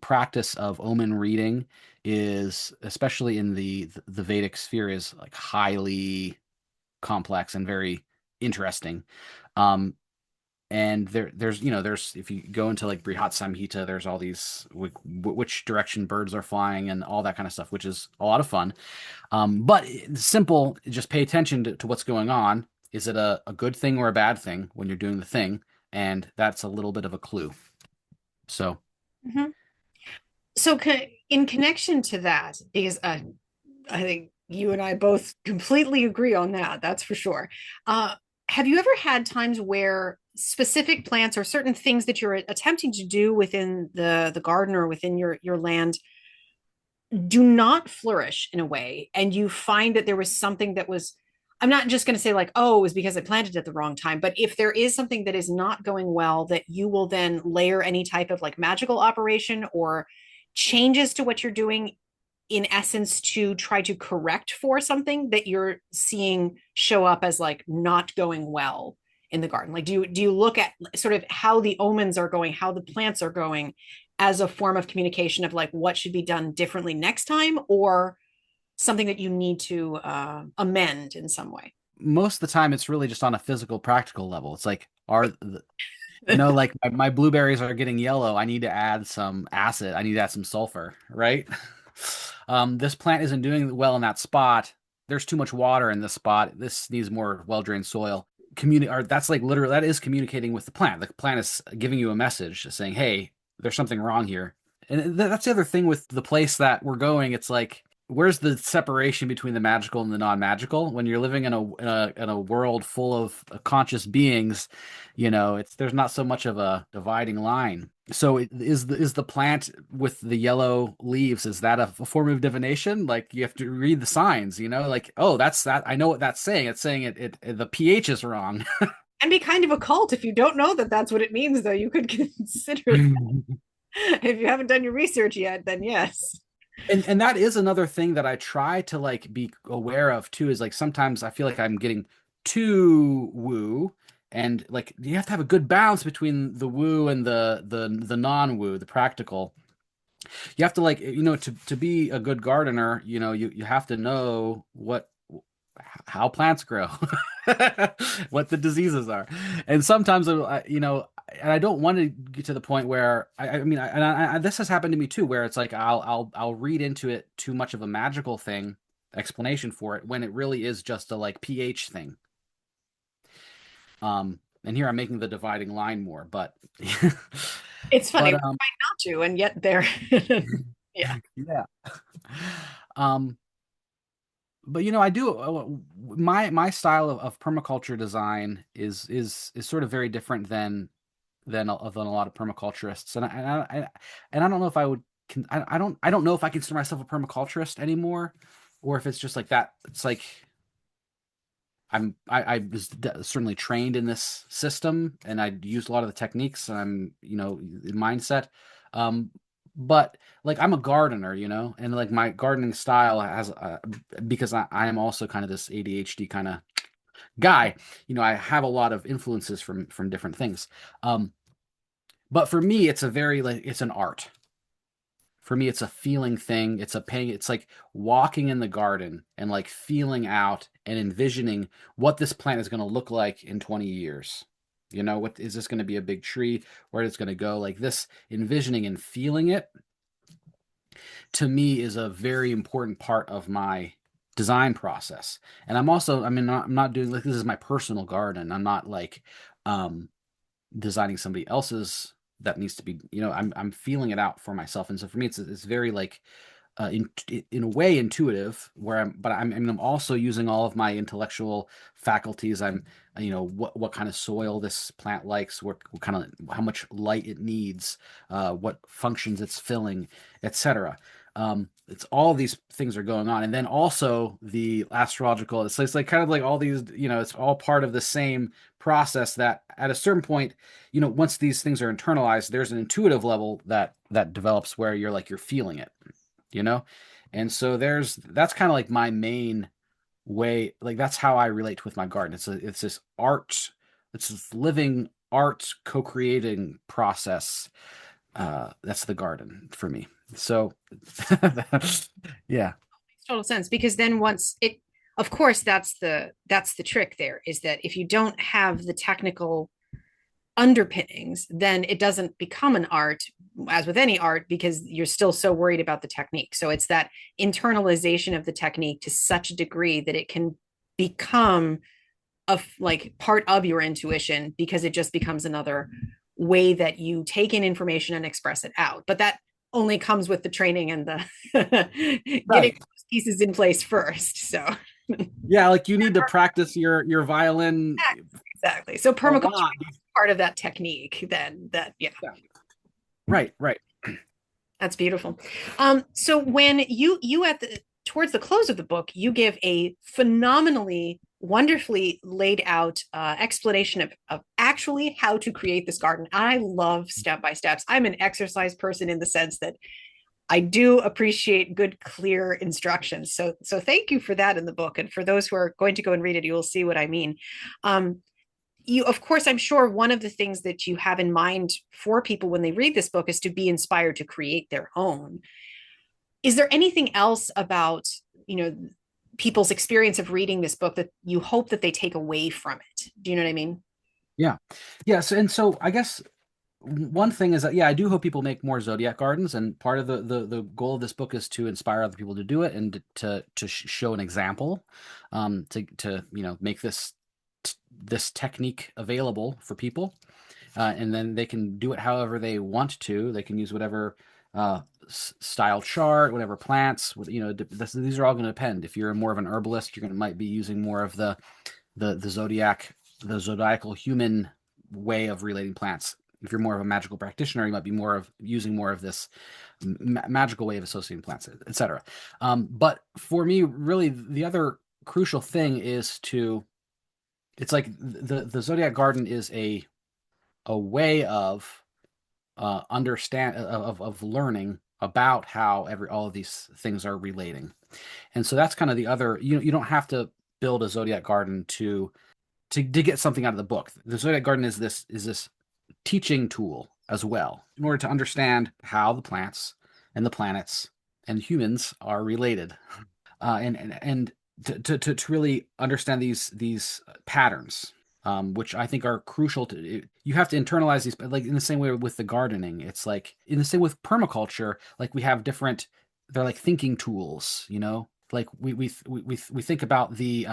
practice of omen reading is, especially in the Vedic sphere, is like highly complex and very interesting. Um, And there's if you go into like Brihat Samhita, there's all these which direction birds are flying and all that kind of stuff, which is a lot of fun. But simple, just pay attention to what's going on. Is it a good thing or a bad thing when you're doing the thing? And that's a little bit of a clue. So, Mhm. So, in connection to that, because I think you and I both completely agree on that. That's for sure. Uh, have you ever had times where specific plants or certain things that you're attempting to do within the garden or within your land do not flourish in a way, and you find that there was something that was, I'm not just going to say like, oh, it was because I planted at the wrong time, but if there is something that is not going well, that you will then layer any type of like magical operation or changes to what you're doing in essence to try to correct for something that you're seeing show up as like not going well in the garden. Like do you look at sort of how the omens are going, how the plants are going as a form of communication of like what should be done differently next time, or something that you need to amend in some way? most of the time, it's really just on a physical, practical level. It's like, like my blueberries are getting yellow. I need to add some acid. I need to add some sulfur, right? This plant isn't doing well in that spot. There's too much water in this spot. This needs more well-drained soil. Or that's like literally that is communicating with the plant. The plant is giving you a message saying, "Hey, there's something wrong here." And that's the other thing with the place that we're going. It's like, where's the separation between the magical and the non-magical? When you're living in a world full of conscious beings, it's there's not so much of a dividing line. So is the plant with the yellow leaves, is that a form of divination? Like you have to read the signs, like, oh, that's that. I know what that's saying. It's saying the pH is wrong. And be kind of a cult if you don't know that that's what it means, though. You could consider it. If you haven't done your research yet, then yes. And that is another thing that I try to like be aware of too, is like sometimes I feel like I'm getting too woo, and like you have to have a good balance between the woo and the non-woo, the practical. You have to like, to be a good gardener, you have to know how plants grow, what the diseases are. And sometimes, and I don't want to get to the point where I mean, this has happened to me too, where it's like I'll read into it too much of a magical thing explanation for it when it really is just a like pH thing. And here I'm making the dividing line more, but It's funny, but we're trying not to, and yet there. Yeah. yeah. Um, but I do my style of permaculture design is sort of very different than a lot of permaculturists, and I don't know if I would I don't know if I consider myself a permaculturist anymore, or if it's just like that. It's like I was certainly trained in this system, and I used a lot of the techniques, and I'm in mindset. Um, but like I'm a gardener, and like my gardening style has because I am also kind of this ADHD kind of guy. I have a lot of influences from different things. But for me, it's a very like it's an art. For me, it's a feeling thing. It's like walking in the garden and like feeling out and envisioning what this plant is going to look like in 20 years. What is this going to be, a big tree? Where it's going to go? Like this envisioning and feeling it to me is a very important part of my design process. And I'm not doing like, this is my personal garden. I'm not like designing somebody else's that needs to be, I'm feeling it out for myself. And so for me, it's very like in a way intuitive, where I'm also using all of my intellectual faculties. I'm what kind of soil this plant likes, what kind of how much light it needs, what functions it's filling, etc. It's all these things are going on, and then also the astrological. It's like kind of like all these, it's all part of the same process. That at a certain point, once these things are internalized, there's an intuitive level that develops where you're feeling it, you know? And so that's kind of like my main way, like that's how I relate with my garden. It's this art, it's this living art co-creating process. That's the garden for me. So yeah. Makes total sense, because then once it, of course, that's the trick there, is that if you don't have the technical underpinnings, then it doesn't become an art, as with any art, because you're still so worried about the technique. So it's that internalization of the technique to such a degree that it can become a like part of your intuition, because it just becomes another way that you take in information and express it out. But that only comes with the training and the getting Right. those pieces in place first. So Yeah, like you need to practice your violin exactly. So a permaculture lot. is part of that technique. Then that yeah, Yeah. Right, right. that's beautiful. So when you at the towards the close of the book, you give a phenomenally, wonderfully laid out explanation of actually how to create this garden. I love step by steps. I'm an exercise person in the sense that I do appreciate good, clear instructions. So thank you for that in the book. And for those who are going to go and read it, you will see what I mean. You, of course, I'm sure one of the things that you have in mind for people when they read this book is to be inspired to create their own. Is there anything else about, people's experience of reading this book that you hope that they take away from it? Do you know what I mean? Yeah. Yes. And so I guess one thing is that, yeah, I do hope people make more zodiac gardens. And part of the goal of this book is to inspire other people to do it and to show an example, to, make this technique available for people. And then they can do it however they want to. They can use whatever style chart, whatever plants. These are all going to depend. If you're more of an herbalist, you're going to might be using more of the zodiacal human way of relating plants. If you're more of a magical practitioner, you might be using more of this magical way of associating plants, etc. But for me, really, the other crucial thing is it's like the Zodiac Garden is a way of of learning about how all of these things are relating. And so that's kind of the other, you don't have to build a Zodiac Garden to get something out of the book. The Zodiac Garden is this teaching tool as well, in order to understand how the plants and the planets and humans are related, and to really understand these patterns, which I think are crucial to. You have to internalize these, like in the same way with the gardening. It's like in the same with permaculture. Like we have different, they're like thinking tools. Like we think about the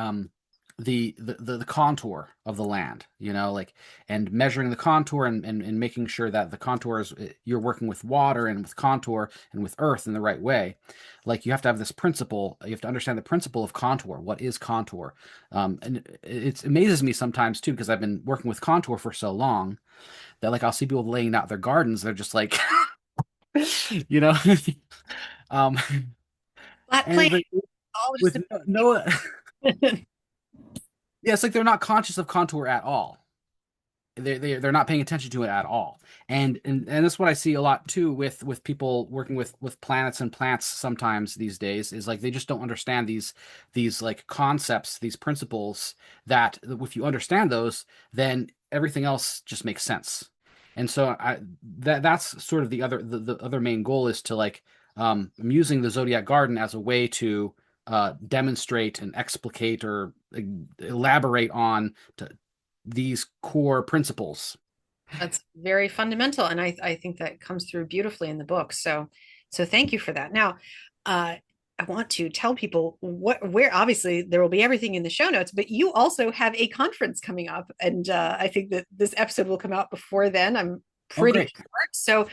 contour of the land, like, and measuring the contour, and making sure that the contour is, you're working with water and with contour and with earth in the right way. Like you have to have this principle, you have to understand the principle of contour. What is contour? And it amazes me sometimes too, because I've been working with contour for so long that, like, I'll see people laying out their gardens, they're just like you know um Flat and plate, but all just with no yeah, it's like they're not conscious of contour at all. They're not paying attention to it at all. And that's what I see a lot too with people working with planets and plants sometimes these days, is like they just don't understand these like concepts, these principles, that if you understand those, then everything else just makes sense. And so that's sort of the other main goal, is to, like, I'm using the Zodiac Garden as a way to demonstrate and explicate or elaborate on these core principles. That's very fundamental, and I think that comes through beautifully in the book. So thank you for that. Now, I want to tell people where obviously there will be everything in the show notes, but you also have a conference coming up, and I think that this episode will come out before then. I'm Oh, pretty great. sure. So,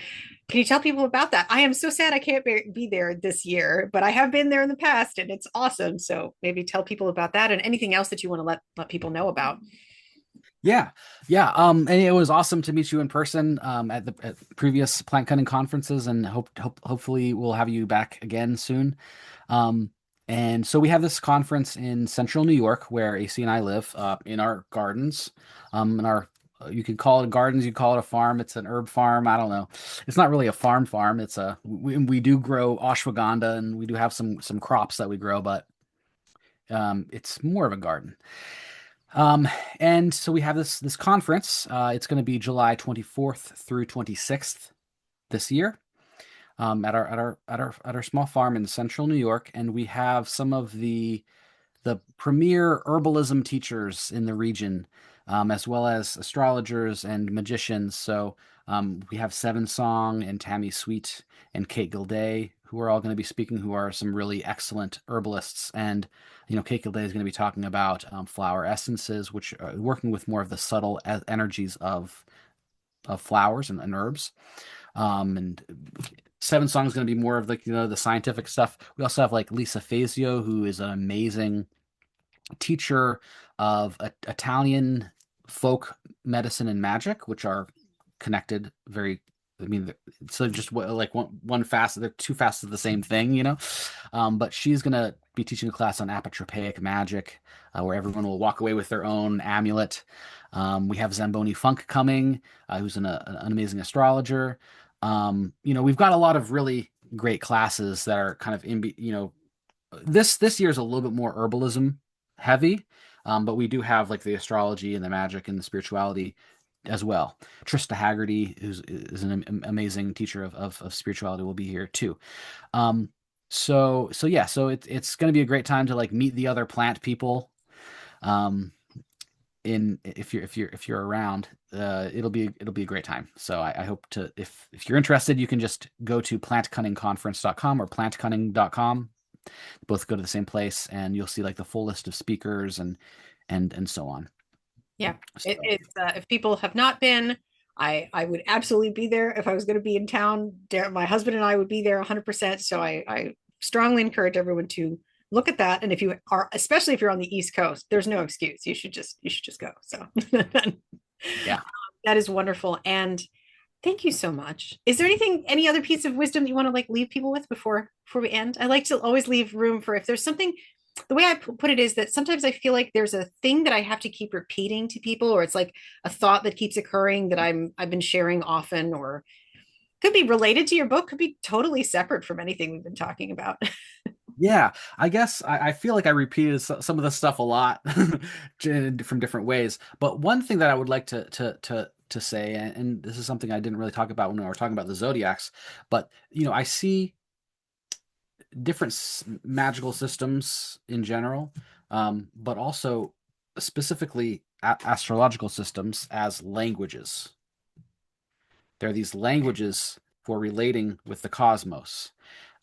can you tell people about that? I am so sad I can't be there this year, but I have been there in the past, and it's awesome. So maybe tell people about that and anything else that you want to let people know about. Yeah, yeah. And it was awesome to meet you in person at previous Plant Cunning conferences, and hopefully we'll have you back again soon. Um, and so we have this conference in central New York where AC and I live, in our gardens, in our. You can call it gardens, you call it a farm. It's an herb farm. I don't know. It's not really a farm. We do grow ashwagandha, and we do have some crops that we grow, but it's more of a garden. Um, and so we have this conference. It's going to be July 24th through 26th this year, at our small farm in central New York, and we have some of the premier herbalism teachers in the region, as well as astrologers and magicians. So we have Seven Song and Tammy Sweet and Kate Gilday, who are all going to be speaking, who are some really excellent herbalists. And, Kate Gilday is going to be talking about flower essences, which are working with more of the subtle energies of flowers and herbs. And Seven Song is going to be more of the scientific stuff. We also have like Lisa Fazio, who is an amazing teacher of Italian folk medicine and magic, which are connected very. I mean, so just like one facet, they're two facets of the same thing. But she's gonna be teaching a class on apotropaic magic, where everyone will walk away with their own amulet. We have Zamboni Funk coming, who's an amazing astrologer. We've got a lot of really great classes that are kind of this year is a little bit more herbalism heavy, but we do have like the astrology and the magic and the spirituality as well. Trista Haggerty, is an amazing teacher of spirituality, will be here too. It's going to be a great time to like meet the other plant people. In if you're around, it'll be a great time. So I hope to, if you're interested, you can just go to plantcunningconference.com or plantcunning.com. Both go to the same place, and you'll see like the full list of speakers and so on. Yeah, So, if people have not been, I would absolutely be there if I was going to be in town. My husband and I would be there 100%. So I strongly encourage everyone to look at that. And if you are, especially if you're on the East Coast, there's no excuse. You should just go. So yeah. that is wonderful. And thank you so much. Is there any other piece of wisdom that you want to like leave people with before we end? I like to always leave room for if there's something. The way I put it is that sometimes I feel like there's a thing that I have to keep repeating to people, or it's like a thought that keeps occurring that I've been sharing often, or could be related to your book, could be totally separate from anything we've been talking about. Yeah, I guess I feel like I repeated some of the stuff a lot from different ways. But one thing that I would like to say, and this is something I didn't really talk about when we were talking about the zodiacs, but I see different magical systems in general, but also specifically astrological systems as languages. There are these languages for relating with the cosmos.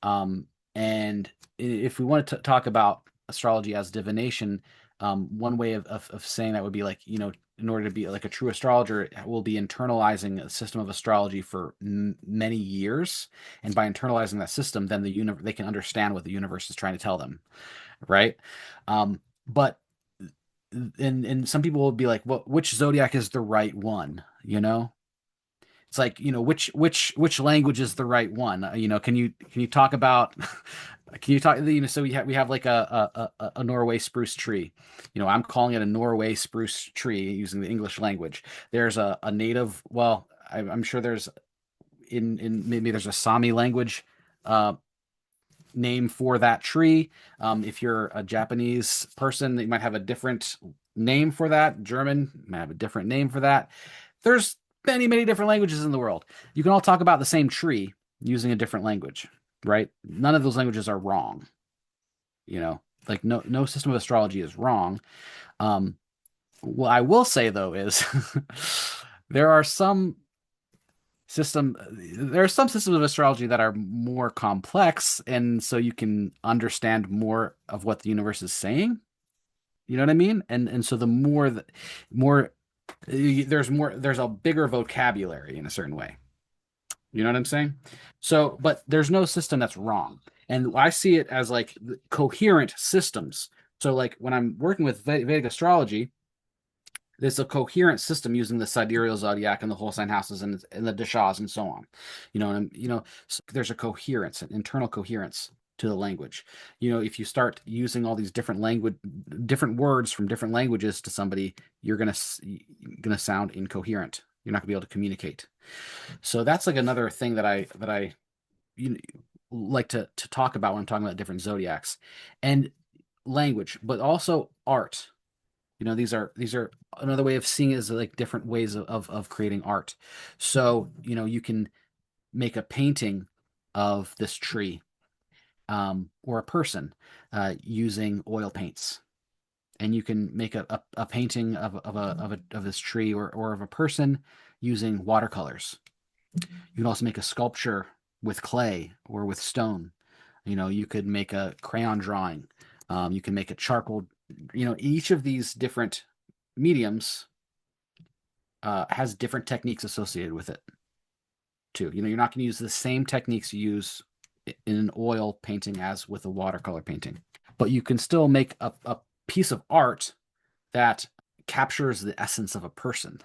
And if we want to talk about astrology as divination, one way of saying that would be like, in order to be like a true astrologer, will be internalizing a system of astrology for many years. And by internalizing that system, then they can understand what the universe is trying to tell them. Right. But and some people will be like, well, which zodiac is the right one? It's like, which language is the right one? Can you talk about can you talk, so we have like a Norway spruce tree. I'm calling it a Norway spruce tree using the English language. There's a native, well, I'm sure there's in maybe there's a Sami language name for that tree. If you're a Japanese person, you might have a different name for that. German might have a different name for that. There's many, many different languages in the world. You can all talk about the same tree using a different language, right? None of those languages are wrong. Like no system of astrology is wrong. What I will say though is there are some systems of astrology that are more complex, and so you can understand more of what the universe is saying. You know what I mean? And so the more there's a bigger vocabulary in a certain way. You know what I'm saying? So, but there's no system that's wrong. And I see it as like coherent systems. So like when I'm working with Vedic astrology, there's a coherent system using the sidereal zodiac and the whole sign houses and the dashas and so on. So there's a coherence, an internal coherence to the language. If you start using all these different words from different languages to somebody, you're gonna sound incoherent. You're not gonna be able to communicate. So that's like another thing that I like to talk about when I'm talking about different zodiacs and language, but also art. These are another way of seeing it is like different ways of creating art. So, you can make a painting of this tree, or a person, using oil paints. and you can make a painting of this tree or of a person using watercolors. You can also make a sculpture with clay or with stone. You could make a crayon drawing. You can make a charcoal. Each of these different mediums has different techniques associated with it too. You're not going to use the same techniques you use in an oil painting as with a watercolor painting, but you can still make a piece of art that captures the essence of a person.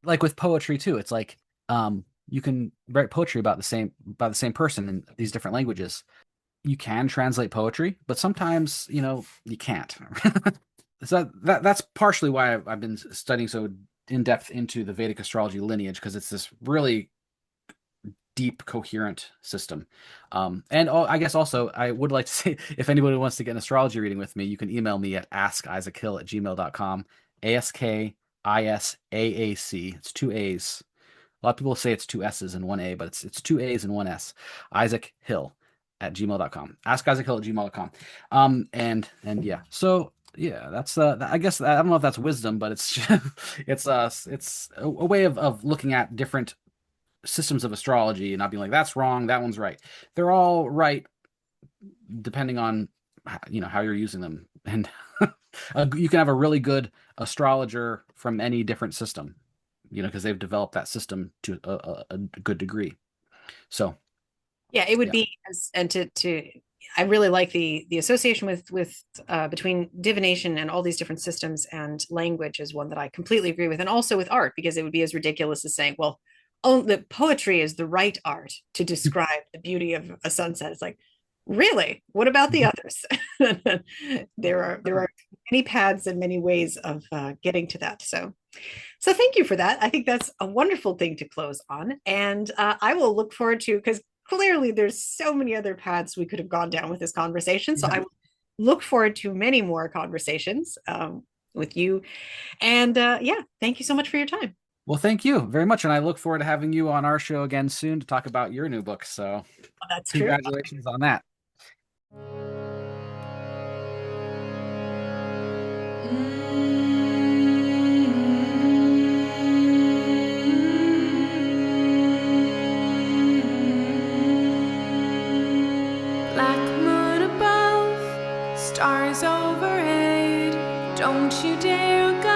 Like with poetry too, it's like you can write poetry about the same person in these different languages. You can translate poetry, but sometimes you can't. So that's partially why I've been studying so in depth into the Vedic astrology lineage, because it's this really deep, coherent system. And I guess also I would like to say, if anybody wants to get an astrology reading with me, you can email me at askisaachill@gmail.com. AskIsaac. It's two A's. A lot of people say it's two S's and one A, but it's two A's and one S. Isaac Hill at gmail.com. AskIsaac@gmail.com. And yeah, so yeah, that's I guess I don't know if that's wisdom, but it's it's a way of looking at different systems of astrology and not being like, that's wrong, that one's right. They're all right depending on how you're using them. And you can have a really good astrologer from any different system, because they've developed that system to a good degree. So yeah, it would yeah. be and to I really like the association with between divination and all these different systems, and language is one that I completely agree with, and also with art, because it would be as ridiculous as saying, well, oh, the poetry is the right art to describe the beauty of a sunset. It's like, really? What about the others? There are many paths and many ways of getting to that. So thank you for that. I think that's a wonderful thing to close on, and I will look forward to, because clearly there's so many other paths we could have gone down with this conversation. So I will look forward to many more conversations with you. And yeah, thank you so much for your time. Well, thank you very much. And I look forward to having you on our show again soon to talk about your new book. So That's true. Congratulations on that. Black moon above, stars overhead, don't you dare go